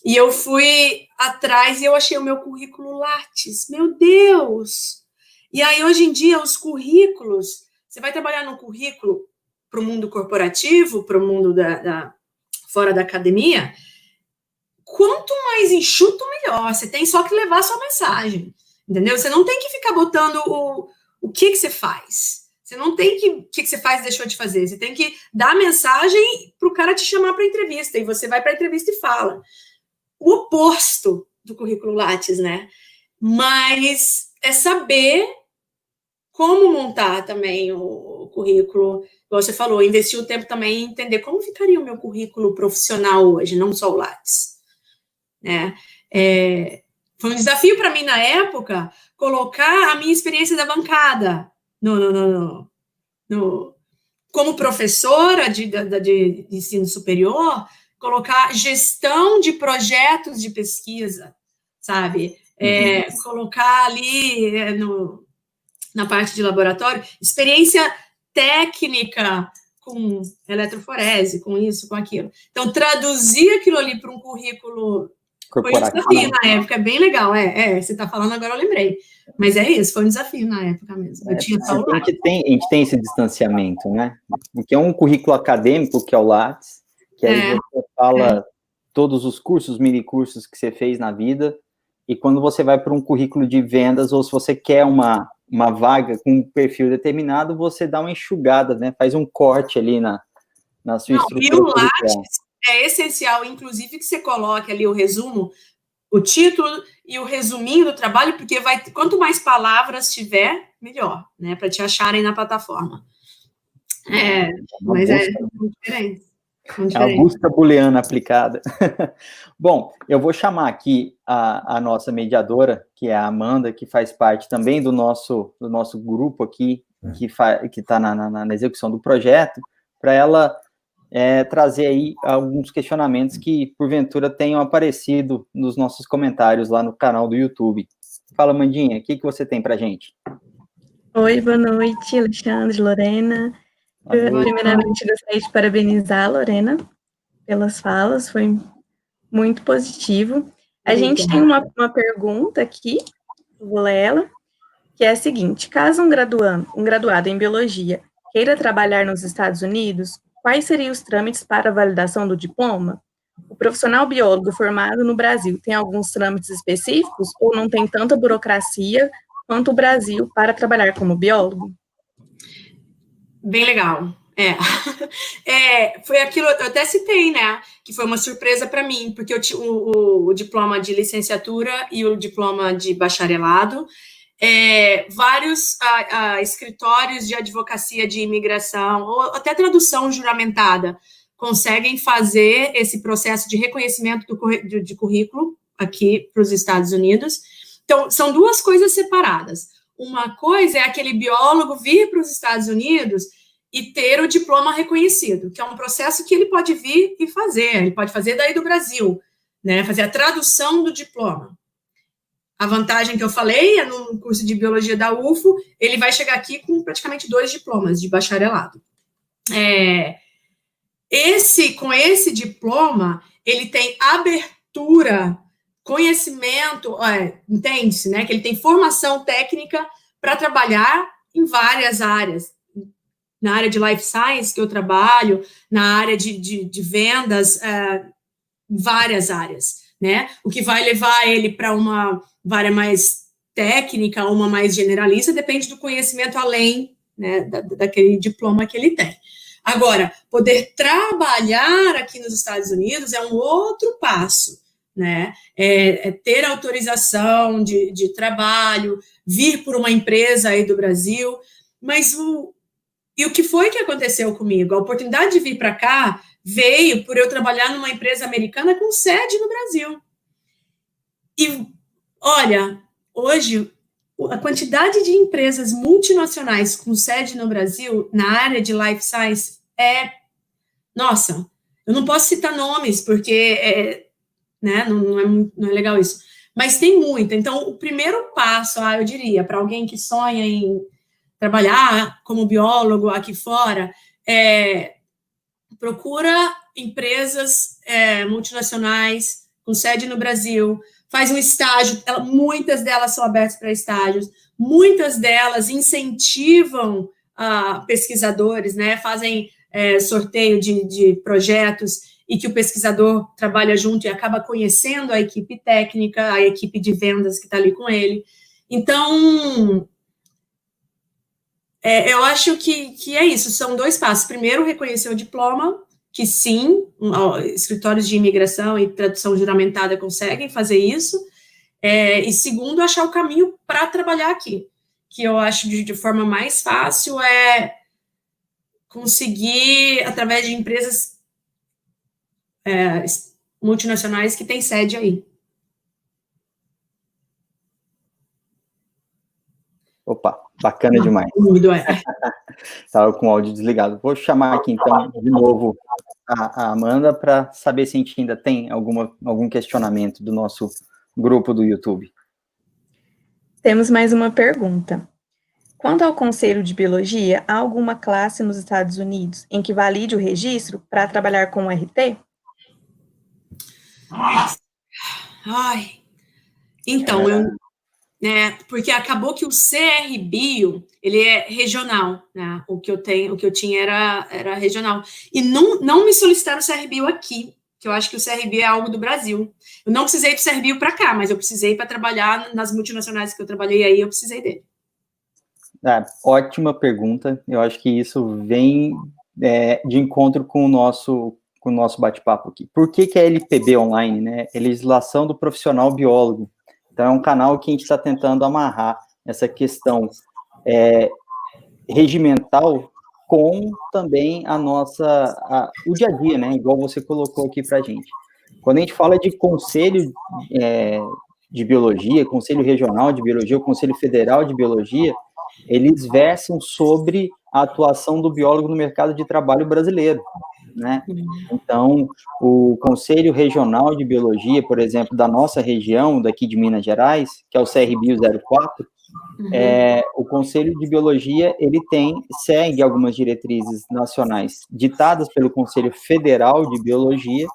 e eu fui atrás e eu achei o meu currículo Lattes. Meu Deus! E aí, hoje em dia, os currículos... Você vai trabalhar no currículo para o mundo corporativo, para o mundo fora da academia, quanto mais enxuto, melhor. Você tem só que levar a sua mensagem, entendeu? Você não tem que ficar botando o que você faz. Você não tem que... O que você faz e deixou de fazer. Você tem que dar a mensagem para o cara te chamar para a entrevista. E você vai para a entrevista e fala. O oposto do currículo Lattes, né? Mas é saber como montar também o currículo. Igual você falou, investir o tempo também em entender como ficaria o meu currículo profissional hoje, não só o Lattes. Né? Foi um desafio para mim, na época, colocar a minha experiência da bancada como professora de ensino superior, colocar gestão de projetos de pesquisa, sabe? Colocar ali na parte de laboratório, experiência técnica com eletroforese, com isso, com aquilo. Então, traduzir aquilo ali para um currículo foi um desafio na época, é bem legal. Você está falando agora, eu lembrei. Mas é isso, foi um desafio na época mesmo. Eu tinha só a gente tem esse distanciamento, né? Porque é um currículo acadêmico, que é o Lattes, que aí você fala todos os cursos, mini cursos que você fez na vida, e quando você vai para um currículo de vendas, ou se você quer uma vaga com um perfil determinado, você dá uma enxugada, né? Faz um corte ali na sua estrutura. E o Lattes é essencial, inclusive, que você coloque ali o resumo, o título e o resuminho do trabalho, porque quanto mais palavras tiver, melhor, né? Para te acharem na plataforma. Mas é diferente. É a busca booleana aplicada. Bom, eu vou chamar aqui a nossa mediadora, que é a Amanda, que faz parte também do nosso grupo aqui, que está na execução do projeto, para ela trazer aí alguns questionamentos que, porventura, tenham aparecido nos nossos comentários lá no canal do YouTube. Fala, Mandinha, o que você tem para a gente? Oi, boa noite, Alexandre, Lorena. Primeiramente, gostaria de parabenizar a Lorena pelas falas, foi muito positivo. A gente tem uma pergunta aqui, vou ler ela, que é a seguinte: caso um graduado em biologia queira trabalhar nos Estados Unidos, quais seriam os trâmites para a validação do diploma? O profissional biólogo formado no Brasil tem alguns trâmites específicos ou não tem tanta burocracia quanto o Brasil para trabalhar como biólogo? Bem legal. Foi aquilo, eu até citei, né, que foi uma surpresa para mim, porque eu tinha o diploma de licenciatura e o diploma de bacharelado, vários escritórios de advocacia de imigração, ou até tradução juramentada, conseguem fazer esse processo de reconhecimento de currículo aqui para os Estados Unidos. Então, são duas coisas separadas. Uma coisa é aquele biólogo vir para os Estados Unidos e ter o diploma reconhecido, que é um processo que ele pode vir e fazer, ele pode fazer daí do Brasil, né, fazer a tradução do diploma. A vantagem que eu falei é no curso de biologia da UFO, ele vai chegar aqui com praticamente 2 diplomas de bacharelado. Com esse diploma, ele tem abertura, conhecimento, entende-se, né, que ele tem formação técnica para trabalhar em várias áreas. Na área de life science que eu trabalho, na área de vendas, várias áreas, né? O que vai levar ele para uma área mais técnica, uma mais generalista, depende do conhecimento além, né, daquele diploma que ele tem. Agora, poder trabalhar aqui nos Estados Unidos é um outro passo, né? Ter autorização de trabalho, vir por uma empresa aí do Brasil, mas E o que foi que aconteceu comigo? A oportunidade de vir para cá veio por eu trabalhar numa empresa americana com sede no Brasil. E, olha, hoje, a quantidade de empresas multinacionais com sede no Brasil, na área de life science, nossa, eu não posso citar nomes, porque né, não é legal isso. Mas tem muita. Então, o primeiro passo, eu diria, para alguém que sonha em trabalhar como biólogo aqui fora, procura empresas multinacionais com sede no Brasil, faz um estágio, muitas delas são abertas para estágios, muitas delas incentivam pesquisadores, né, fazem sorteio de projetos e que o pesquisador trabalha junto e acaba conhecendo a equipe técnica, a equipe de vendas que está ali com ele. Então, eu acho que é isso, são 2 passos. Primeiro, reconhecer o diploma, que sim, escritórios de imigração e tradução juramentada conseguem fazer isso. E segundo, achar o caminho para trabalhar aqui, que eu acho de forma mais fácil conseguir, através de empresas multinacionais que têm sede aí. Opa, bacana demais. Estava com o áudio desligado. Vou chamar aqui, então, de novo a Amanda para saber se a gente ainda tem algum questionamento do nosso grupo do YouTube. Temos mais uma pergunta. Quanto ao Conselho de Biologia, há alguma classe nos Estados Unidos em que valide o registro para trabalhar com o RT? Então, porque acabou que o CR-Bio, ele é regional, né? O que eu tinha era regional. E não me solicitaram o CR-Bio aqui, que eu acho que o CR-Bio é algo do Brasil. Eu não precisei do CR-Bio para cá, mas eu precisei para trabalhar nas multinacionais que eu trabalhei aí, eu precisei dele. Ótima pergunta. Eu acho que isso vem de encontro com o nosso bate-papo aqui. Por que a LPB Online, né? É legislação do profissional biólogo. Então, é um canal que a gente está tentando amarrar essa questão regimental com também o dia a dia, né? Igual você colocou aqui para a gente. Quando a gente fala de conselho de biologia, conselho regional de biologia, o conselho federal de biologia, eles versam sobre a atuação do biólogo no mercado de trabalho brasileiro, né? Então, o Conselho Regional de Biologia, por exemplo, da nossa região, daqui de Minas Gerais, que é o CRBio 04, o Conselho de Biologia, ele segue algumas diretrizes nacionais ditadas pelo Conselho Federal de Biologia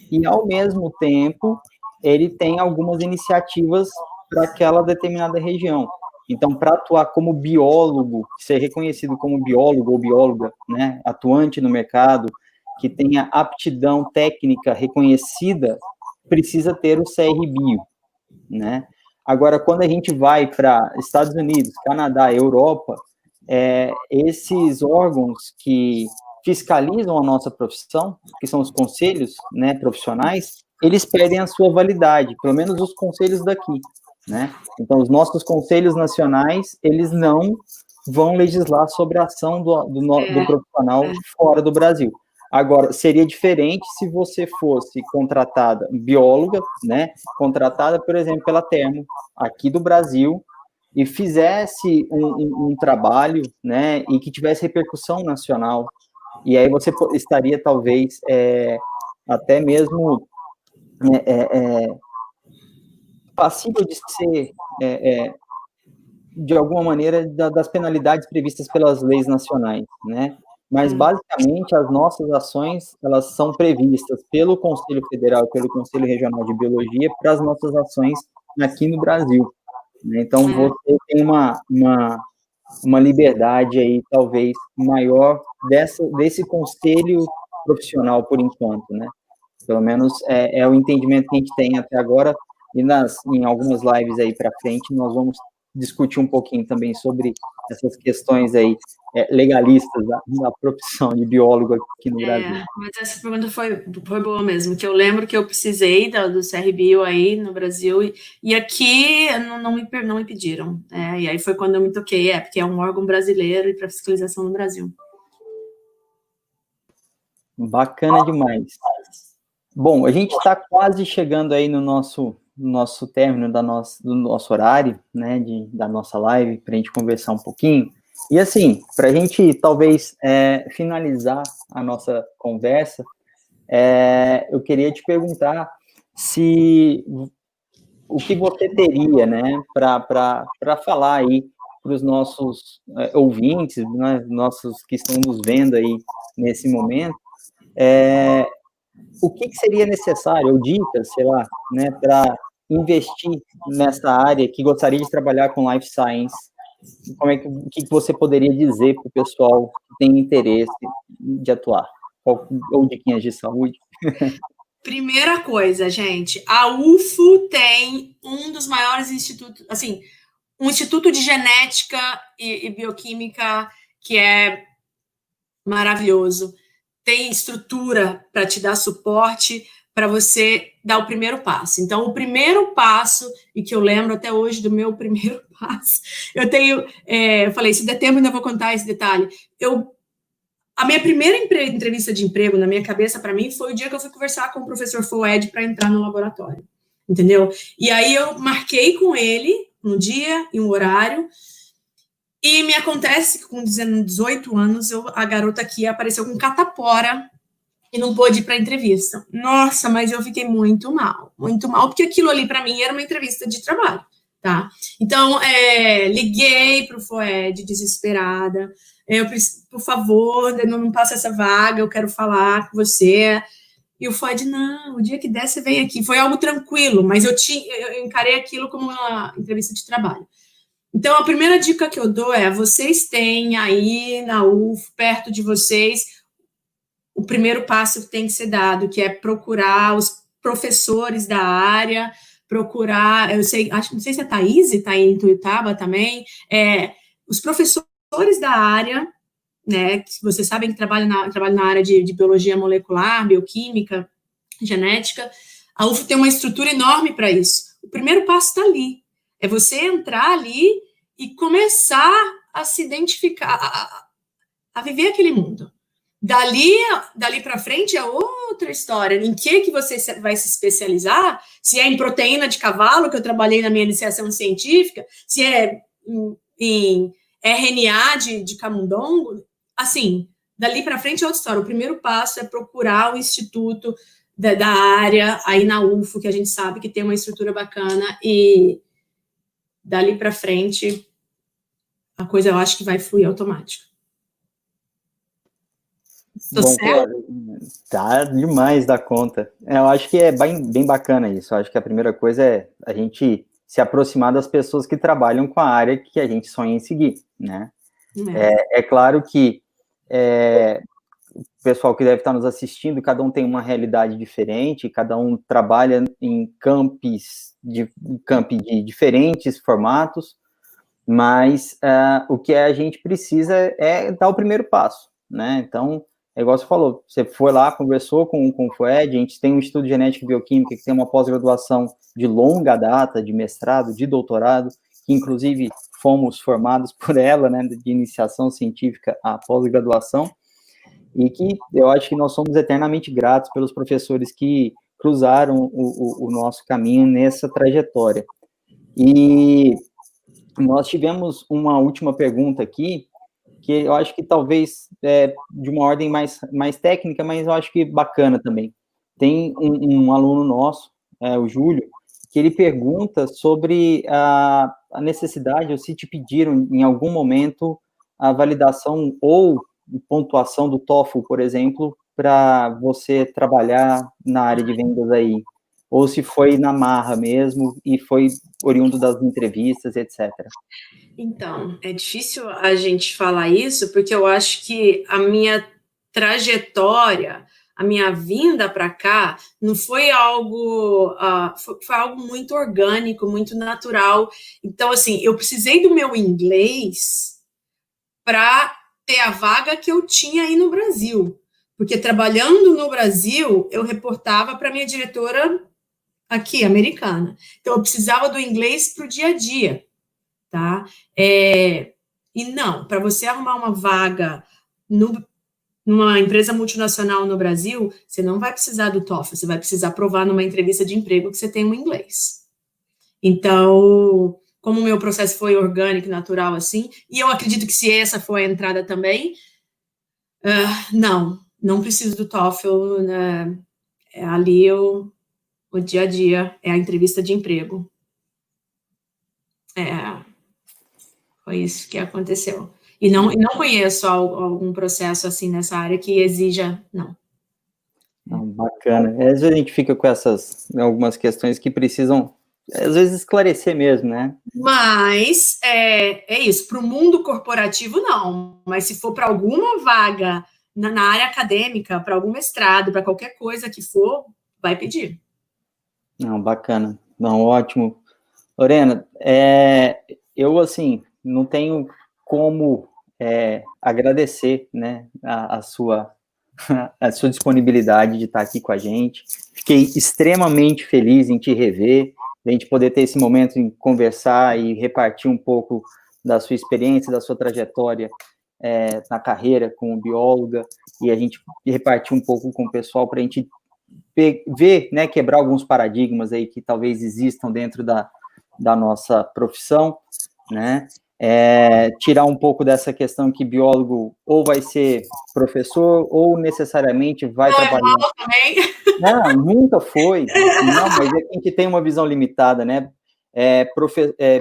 e, ao mesmo tempo, ele tem algumas iniciativas para aquela determinada região. Então, para atuar como biólogo, ser reconhecido como biólogo ou bióloga, né, atuante no mercado, que tenha aptidão técnica reconhecida, precisa ter o CRBio, né? Agora, quando a gente vai para Estados Unidos, Canadá, Europa, esses órgãos que fiscalizam a nossa profissão, que são os conselhos, né, profissionais, eles perdem a sua validade, pelo menos os conselhos daqui, né? Então, os nossos conselhos nacionais, eles não vão legislar sobre a ação do profissional fora do Brasil. Agora, seria diferente se você fosse contratada, bióloga, né, contratada, por exemplo, pela Termo, aqui do Brasil, e fizesse um trabalho, né, e que tivesse repercussão nacional, e aí você estaria, talvez, até mesmo passível de ser, de alguma maneira, das penalidades previstas pelas leis nacionais, né? Mas, basicamente, as nossas ações, elas são previstas pelo Conselho Federal e pelo Conselho Regional de Biologia para as nossas ações aqui no Brasil, né? Então, você tem uma liberdade aí, talvez, maior desse conselho profissional, por enquanto, né? Pelo menos é o entendimento que a gente tem até agora, e em algumas lives aí para frente, nós vamos discutir um pouquinho também sobre essas questões aí legalistas da profissão de biólogo aqui no Brasil. Mas essa pergunta foi boa mesmo, que eu lembro que eu precisei do CRBio aí no Brasil, e aqui não me pediram, e aí foi quando eu me toquei, porque é um órgão brasileiro e para fiscalização no Brasil. Bacana demais. Bom, a gente está quase chegando aí no nosso término do nosso horário, né, da nossa live, para a gente conversar um pouquinho. E assim, para a gente talvez finalizar a nossa conversa, eu queria te perguntar o que você teria, né, para falar aí para os nossos ouvintes, né, nossos que estão nos vendo aí nesse momento, o que seria necessário, ou dicas, sei lá, né, para investir nessa área que gostaria de trabalhar com Life Science? O que você poderia dizer para o pessoal que tem interesse de atuar? Ou diquinhas de saúde? Primeira coisa, gente, a UFO tem um dos maiores institutos, assim, um instituto de genética e bioquímica que é maravilhoso. Tem estrutura para te dar suporte para você dar o primeiro passo. Então, o primeiro passo, e que eu lembro até hoje do meu primeiro passo, eu falei, se der tempo, ainda vou contar esse detalhe. A minha primeira entrevista de emprego, na minha cabeça, para mim, foi o dia que eu fui conversar com o professor Foed para entrar no laboratório, entendeu? E aí eu marquei com ele um dia e um horário, e me acontece que com 18 anos, a garota aqui apareceu com catapora e não pôde ir para a entrevista. Nossa, mas eu fiquei muito mal, porque aquilo ali para mim era uma entrevista de trabalho, tá? Então, liguei para o Foed desesperada, por favor, não passa essa vaga, eu quero falar com você. E o Foed, não, o dia que der, você vem aqui. Foi algo tranquilo, mas eu encarei aquilo como uma entrevista de trabalho. Então, a primeira dica que eu dou vocês têm aí na UFO, perto de vocês, o primeiro passo que tem que ser dado, que é procurar os professores da área, procurar, não sei se a Thaís está aí em Tuiutaba também, os professores da área, né, que vocês sabem que trabalham na área de biologia molecular, bioquímica, genética, a UFO tem uma estrutura enorme para isso. O primeiro passo está ali, é você entrar ali e começar a se identificar, a viver aquele mundo. Dali para frente é outra história. Em que você vai se especializar? Se é em proteína de cavalo, que eu trabalhei na minha iniciação científica, se é em RNA de camundongo, assim, dali para frente é outra história. O primeiro passo é procurar o instituto da área, aí na UFO, que a gente sabe que tem uma estrutura bacana, e dali para frente a coisa eu acho que vai fluir automático. Tô Bom, certo? tá demais da conta. Eu acho que é bem bacana isso. Eu acho que a primeira coisa é a gente se aproximar das pessoas que trabalham com a área que a gente sonha em seguir, né? É claro que o pessoal que deve estar nos assistindo, cada um tem uma realidade diferente, cada um trabalha em campi de diferentes formatos, mas o que a gente precisa é dar o primeiro passo, né? Então, é igual você falou, você foi lá, conversou com o FUED, a gente tem um estudo de genética e bioquímica que tem uma pós-graduação de longa data, de mestrado, de doutorado, que inclusive fomos formados por ela, né, de iniciação científica à pós-graduação, e que eu acho que nós somos eternamente gratos pelos professores que cruzaram o nosso caminho nessa trajetória. E nós tivemos uma última pergunta aqui, que eu acho que talvez é de uma ordem mais técnica, mas eu acho que bacana também. Tem um aluno nosso, o Júlio, que ele pergunta sobre a necessidade, ou se te pediram em algum momento a validação ou pontuação do TOEFL, por exemplo, para você trabalhar na área de vendas aí, ou se foi na marra mesmo e foi oriundo das entrevistas, etc. Então, é difícil a gente falar isso, porque eu acho que a minha trajetória, a minha vinda para cá, não foi algo, foi algo muito orgânico, muito natural. Então, assim, eu precisei do meu inglês para ter a vaga que eu tinha aí no Brasil. Porque trabalhando no Brasil, eu reportava para minha diretora aqui, americana. Então, eu precisava do inglês para o dia a dia. Tá? E não, para você arrumar uma vaga numa empresa multinacional no Brasil, você não vai precisar do TOEFL, você vai precisar provar numa entrevista de emprego que você tem um inglês. Então, como o meu processo foi orgânico, natural, assim, e eu acredito que se essa for a entrada também, não preciso do TOEFL, né? Ali o dia a dia é a entrevista de emprego. Foi isso que aconteceu. E não conheço algum processo assim nessa área que exija, não. Bacana. Às vezes a gente fica com algumas questões que precisam, às vezes, esclarecer mesmo, né? Mas é isso, para o mundo corporativo, não. Mas se for para alguma vaga na área acadêmica, para algum mestrado, para qualquer coisa que for, vai pedir. Não, bacana. Não, ótimo. Lorena, eu, assim, não tenho como agradecer, né, a sua disponibilidade de estar aqui com a gente. Fiquei extremamente feliz em te rever, de a gente poder ter esse momento em conversar e repartir um pouco da sua experiência, da sua trajetória na carreira como bióloga, e a gente repartir um pouco com o pessoal para a gente ver, né, quebrar alguns paradigmas aí que talvez existam dentro da nossa profissão, né, tirar um pouco dessa questão que biólogo ou vai ser professor ou necessariamente vai trabalhar. Mal também. Não, nunca foi. Não, mas a gente tem uma visão limitada, né?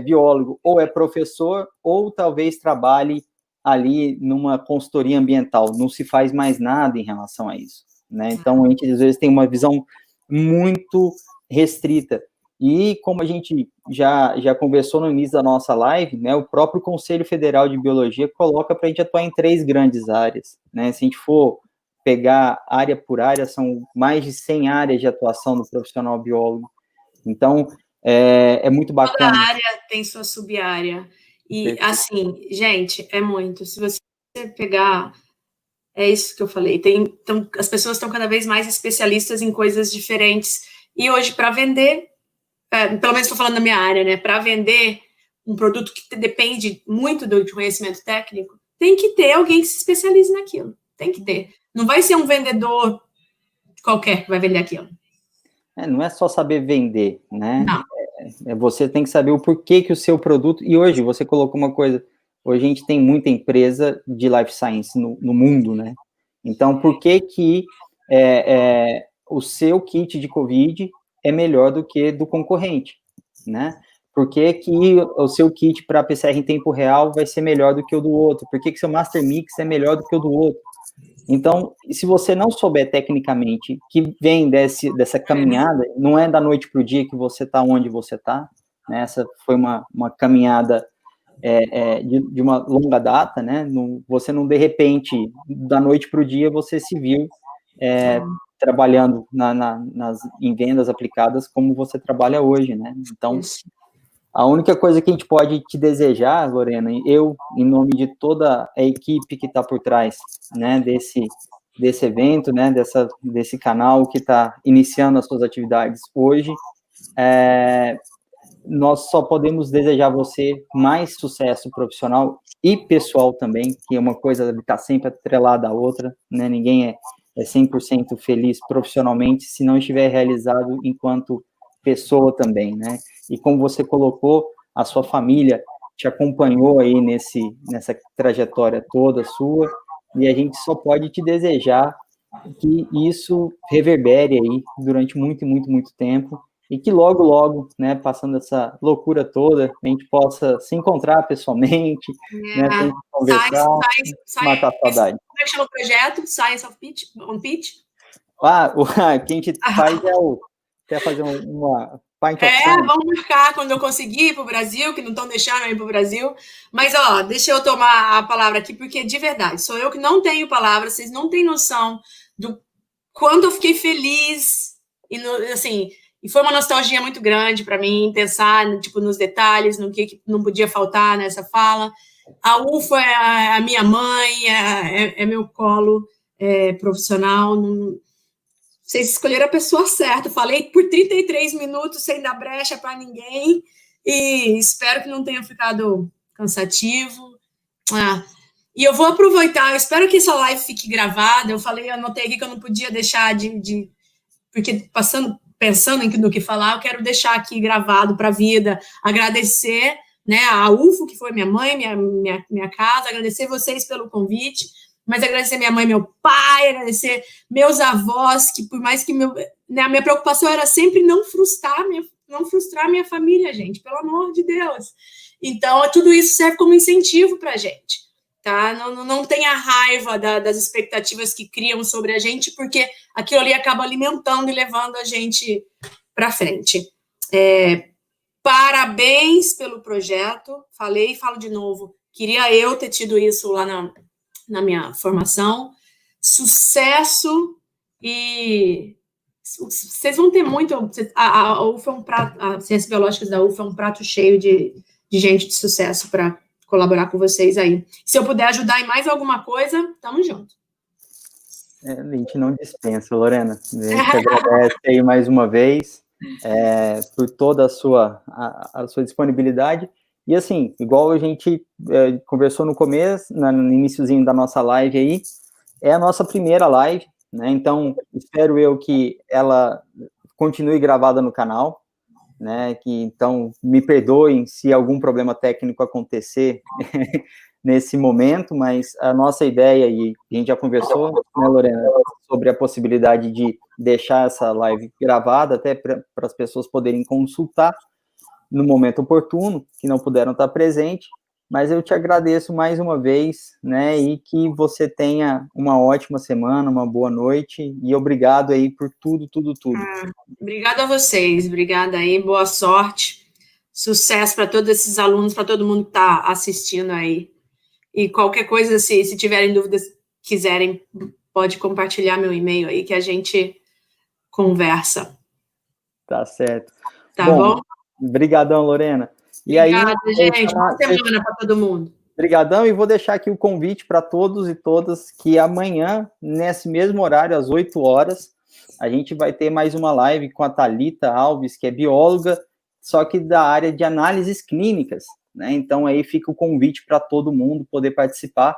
Biólogo ou é professor ou talvez trabalhe ali numa consultoria ambiental. Não se faz mais nada em relação a isso, né? Então, a gente às vezes tem uma visão muito restrita. E como a gente já conversou no início da nossa live, né, o próprio Conselho Federal de Biologia coloca para a gente atuar em 3 grandes áreas, né? Se a gente for pegar área por área, são mais de 100 áreas de atuação do profissional biólogo. Então, é muito bacana. Toda área tem sua sub-área. E, perfeito. Assim, gente, é muito. Se você pegar... É isso que eu falei. Então, as pessoas estão cada vez mais especialistas em coisas diferentes. E hoje, para vender... pelo menos estou falando da minha área, né? Para vender um produto que depende muito do conhecimento técnico, tem que ter alguém que se especialize naquilo. Tem que ter. Não vai ser um vendedor qualquer que vai vender aquilo. Não é só saber vender, né? Não. Você tem que saber o porquê que o seu produto... E hoje, você colocou uma coisa... Hoje a gente tem muita empresa de life science no mundo, né? Então, por que o seu kit de COVID é melhor do que do concorrente, né? Por que o seu kit para PCR em tempo real vai ser melhor do que o do outro? Por que seu Master Mix é melhor do que o do outro? Então, se você não souber tecnicamente que vem dessa caminhada, não é da noite para o dia que você está onde você está, né? Essa foi uma caminhada de uma longa data, né? Você não, de repente, da noite para o dia, você se viu trabalhando em vendas aplicadas como você trabalha hoje, né? Então, a única coisa que a gente pode te desejar, Lorena, eu, em nome de toda a equipe que está por trás, né, desse evento, né, desse canal que está iniciando as suas atividades hoje, nós só podemos desejar a você mais sucesso profissional e pessoal também, que é uma coisa que está sempre atrelada à outra, né, ninguém é 100% feliz profissionalmente se não estiver realizado enquanto pessoa também, né? E como você colocou, a sua família te acompanhou aí nessa trajetória toda sua, e a gente só pode te desejar que isso reverbere aí durante muito, muito, muito tempo, e que logo, logo, né, passando essa loucura toda, a gente possa se encontrar pessoalmente, né, pra gente conversar, matar a saudade. Como é que chama o projeto? Science of Pitch? On Pitch? O que a gente faz quer fazer uma... Vamos marcar quando eu conseguir ir para o Brasil, que não estão deixando eu ir para o Brasil. Mas, deixa eu tomar a palavra aqui, porque, de verdade, sou eu que não tenho palavra, vocês não têm noção do quanto eu fiquei feliz. E foi uma nostalgia muito grande para mim, pensar nos detalhes, no que não podia faltar nessa fala. A UFA é a minha mãe, é meu colo profissional. Vocês escolheram a pessoa certa. Falei por 33 minutos sem dar brecha para ninguém e espero que não tenha ficado cansativo. E eu vou aproveitar, eu espero que essa live fique gravada. Eu anotei aqui que eu não podia deixar porque pensando no que falar, eu quero deixar aqui gravado para a vida, agradecer, né, a UFO, que foi minha mãe, minha casa, agradecer vocês pelo convite, mas agradecer minha mãe e meu pai, agradecer meus avós, que por mais que a minha preocupação era sempre não frustrar minha família, gente, pelo amor de Deus. Então, tudo isso serve como incentivo para a gente, tá? Não tenha raiva das expectativas que criam sobre a gente, porque aquilo ali acaba alimentando e levando a gente para frente. Parabéns pelo projeto, falei e falo de novo, queria eu ter tido isso lá na minha formação, sucesso, e vocês vão ter muito, a UFA é um prato, a Ciências Biológicas da UFA é um prato cheio de gente de sucesso para colaborar com vocês aí. Se eu puder ajudar em mais alguma coisa, tamo junto. A gente não dispensa, Lorena, a gente agradece aí mais uma vez por toda a sua disponibilidade. E assim, igual a gente conversou no começo, no iniciozinho da nossa live aí, é a nossa primeira live, né? Então, espero eu que ela continue gravada no canal, né? Então, me perdoem se algum problema técnico acontecer nesse momento, mas a nossa ideia, e a gente já conversou, né, Lorena, sobre a possibilidade de deixar essa live gravada, até para as pessoas poderem consultar no momento oportuno, que não puderam estar presentes, mas eu te agradeço mais uma vez, né, e que você tenha uma ótima semana, uma boa noite, e obrigado aí por tudo. Obrigada a vocês, obrigada aí, boa sorte, sucesso para todos esses alunos, para todo mundo que está assistindo aí, e qualquer coisa, se tiverem dúvidas, quiserem, pode compartilhar meu e-mail aí, que a gente conversa. Tá certo. Tá bom? Obrigadão, Lorena. Obrigada, gente. Boa semana para todo mundo. Obrigadão, e vou deixar aqui o convite para todos e todas que amanhã, nesse mesmo horário, às 8 horas, a gente vai ter mais uma live com a Thalita Alves, que é bióloga, só que da área de análises clínicas, né? Então aí fica o convite para todo mundo poder participar.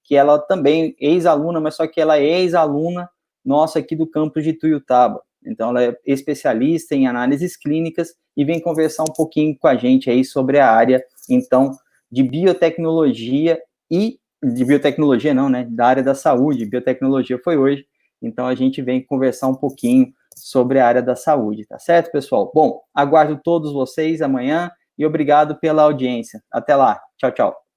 que ela também é ex-aluna, mas só que ela é ex-aluna nossa aqui do campus de Tuiutaba. Então, ela é especialista em análises clínicas e vem conversar um pouquinho com a gente aí sobre a área, então, de biotecnologia e de biotecnologia não, né, da área da saúde. Biotecnologia foi hoje, então a gente vem conversar um pouquinho sobre a área da saúde, tá certo, pessoal? Bom, aguardo todos vocês amanhã e obrigado pela audiência. Até lá. Tchau, tchau.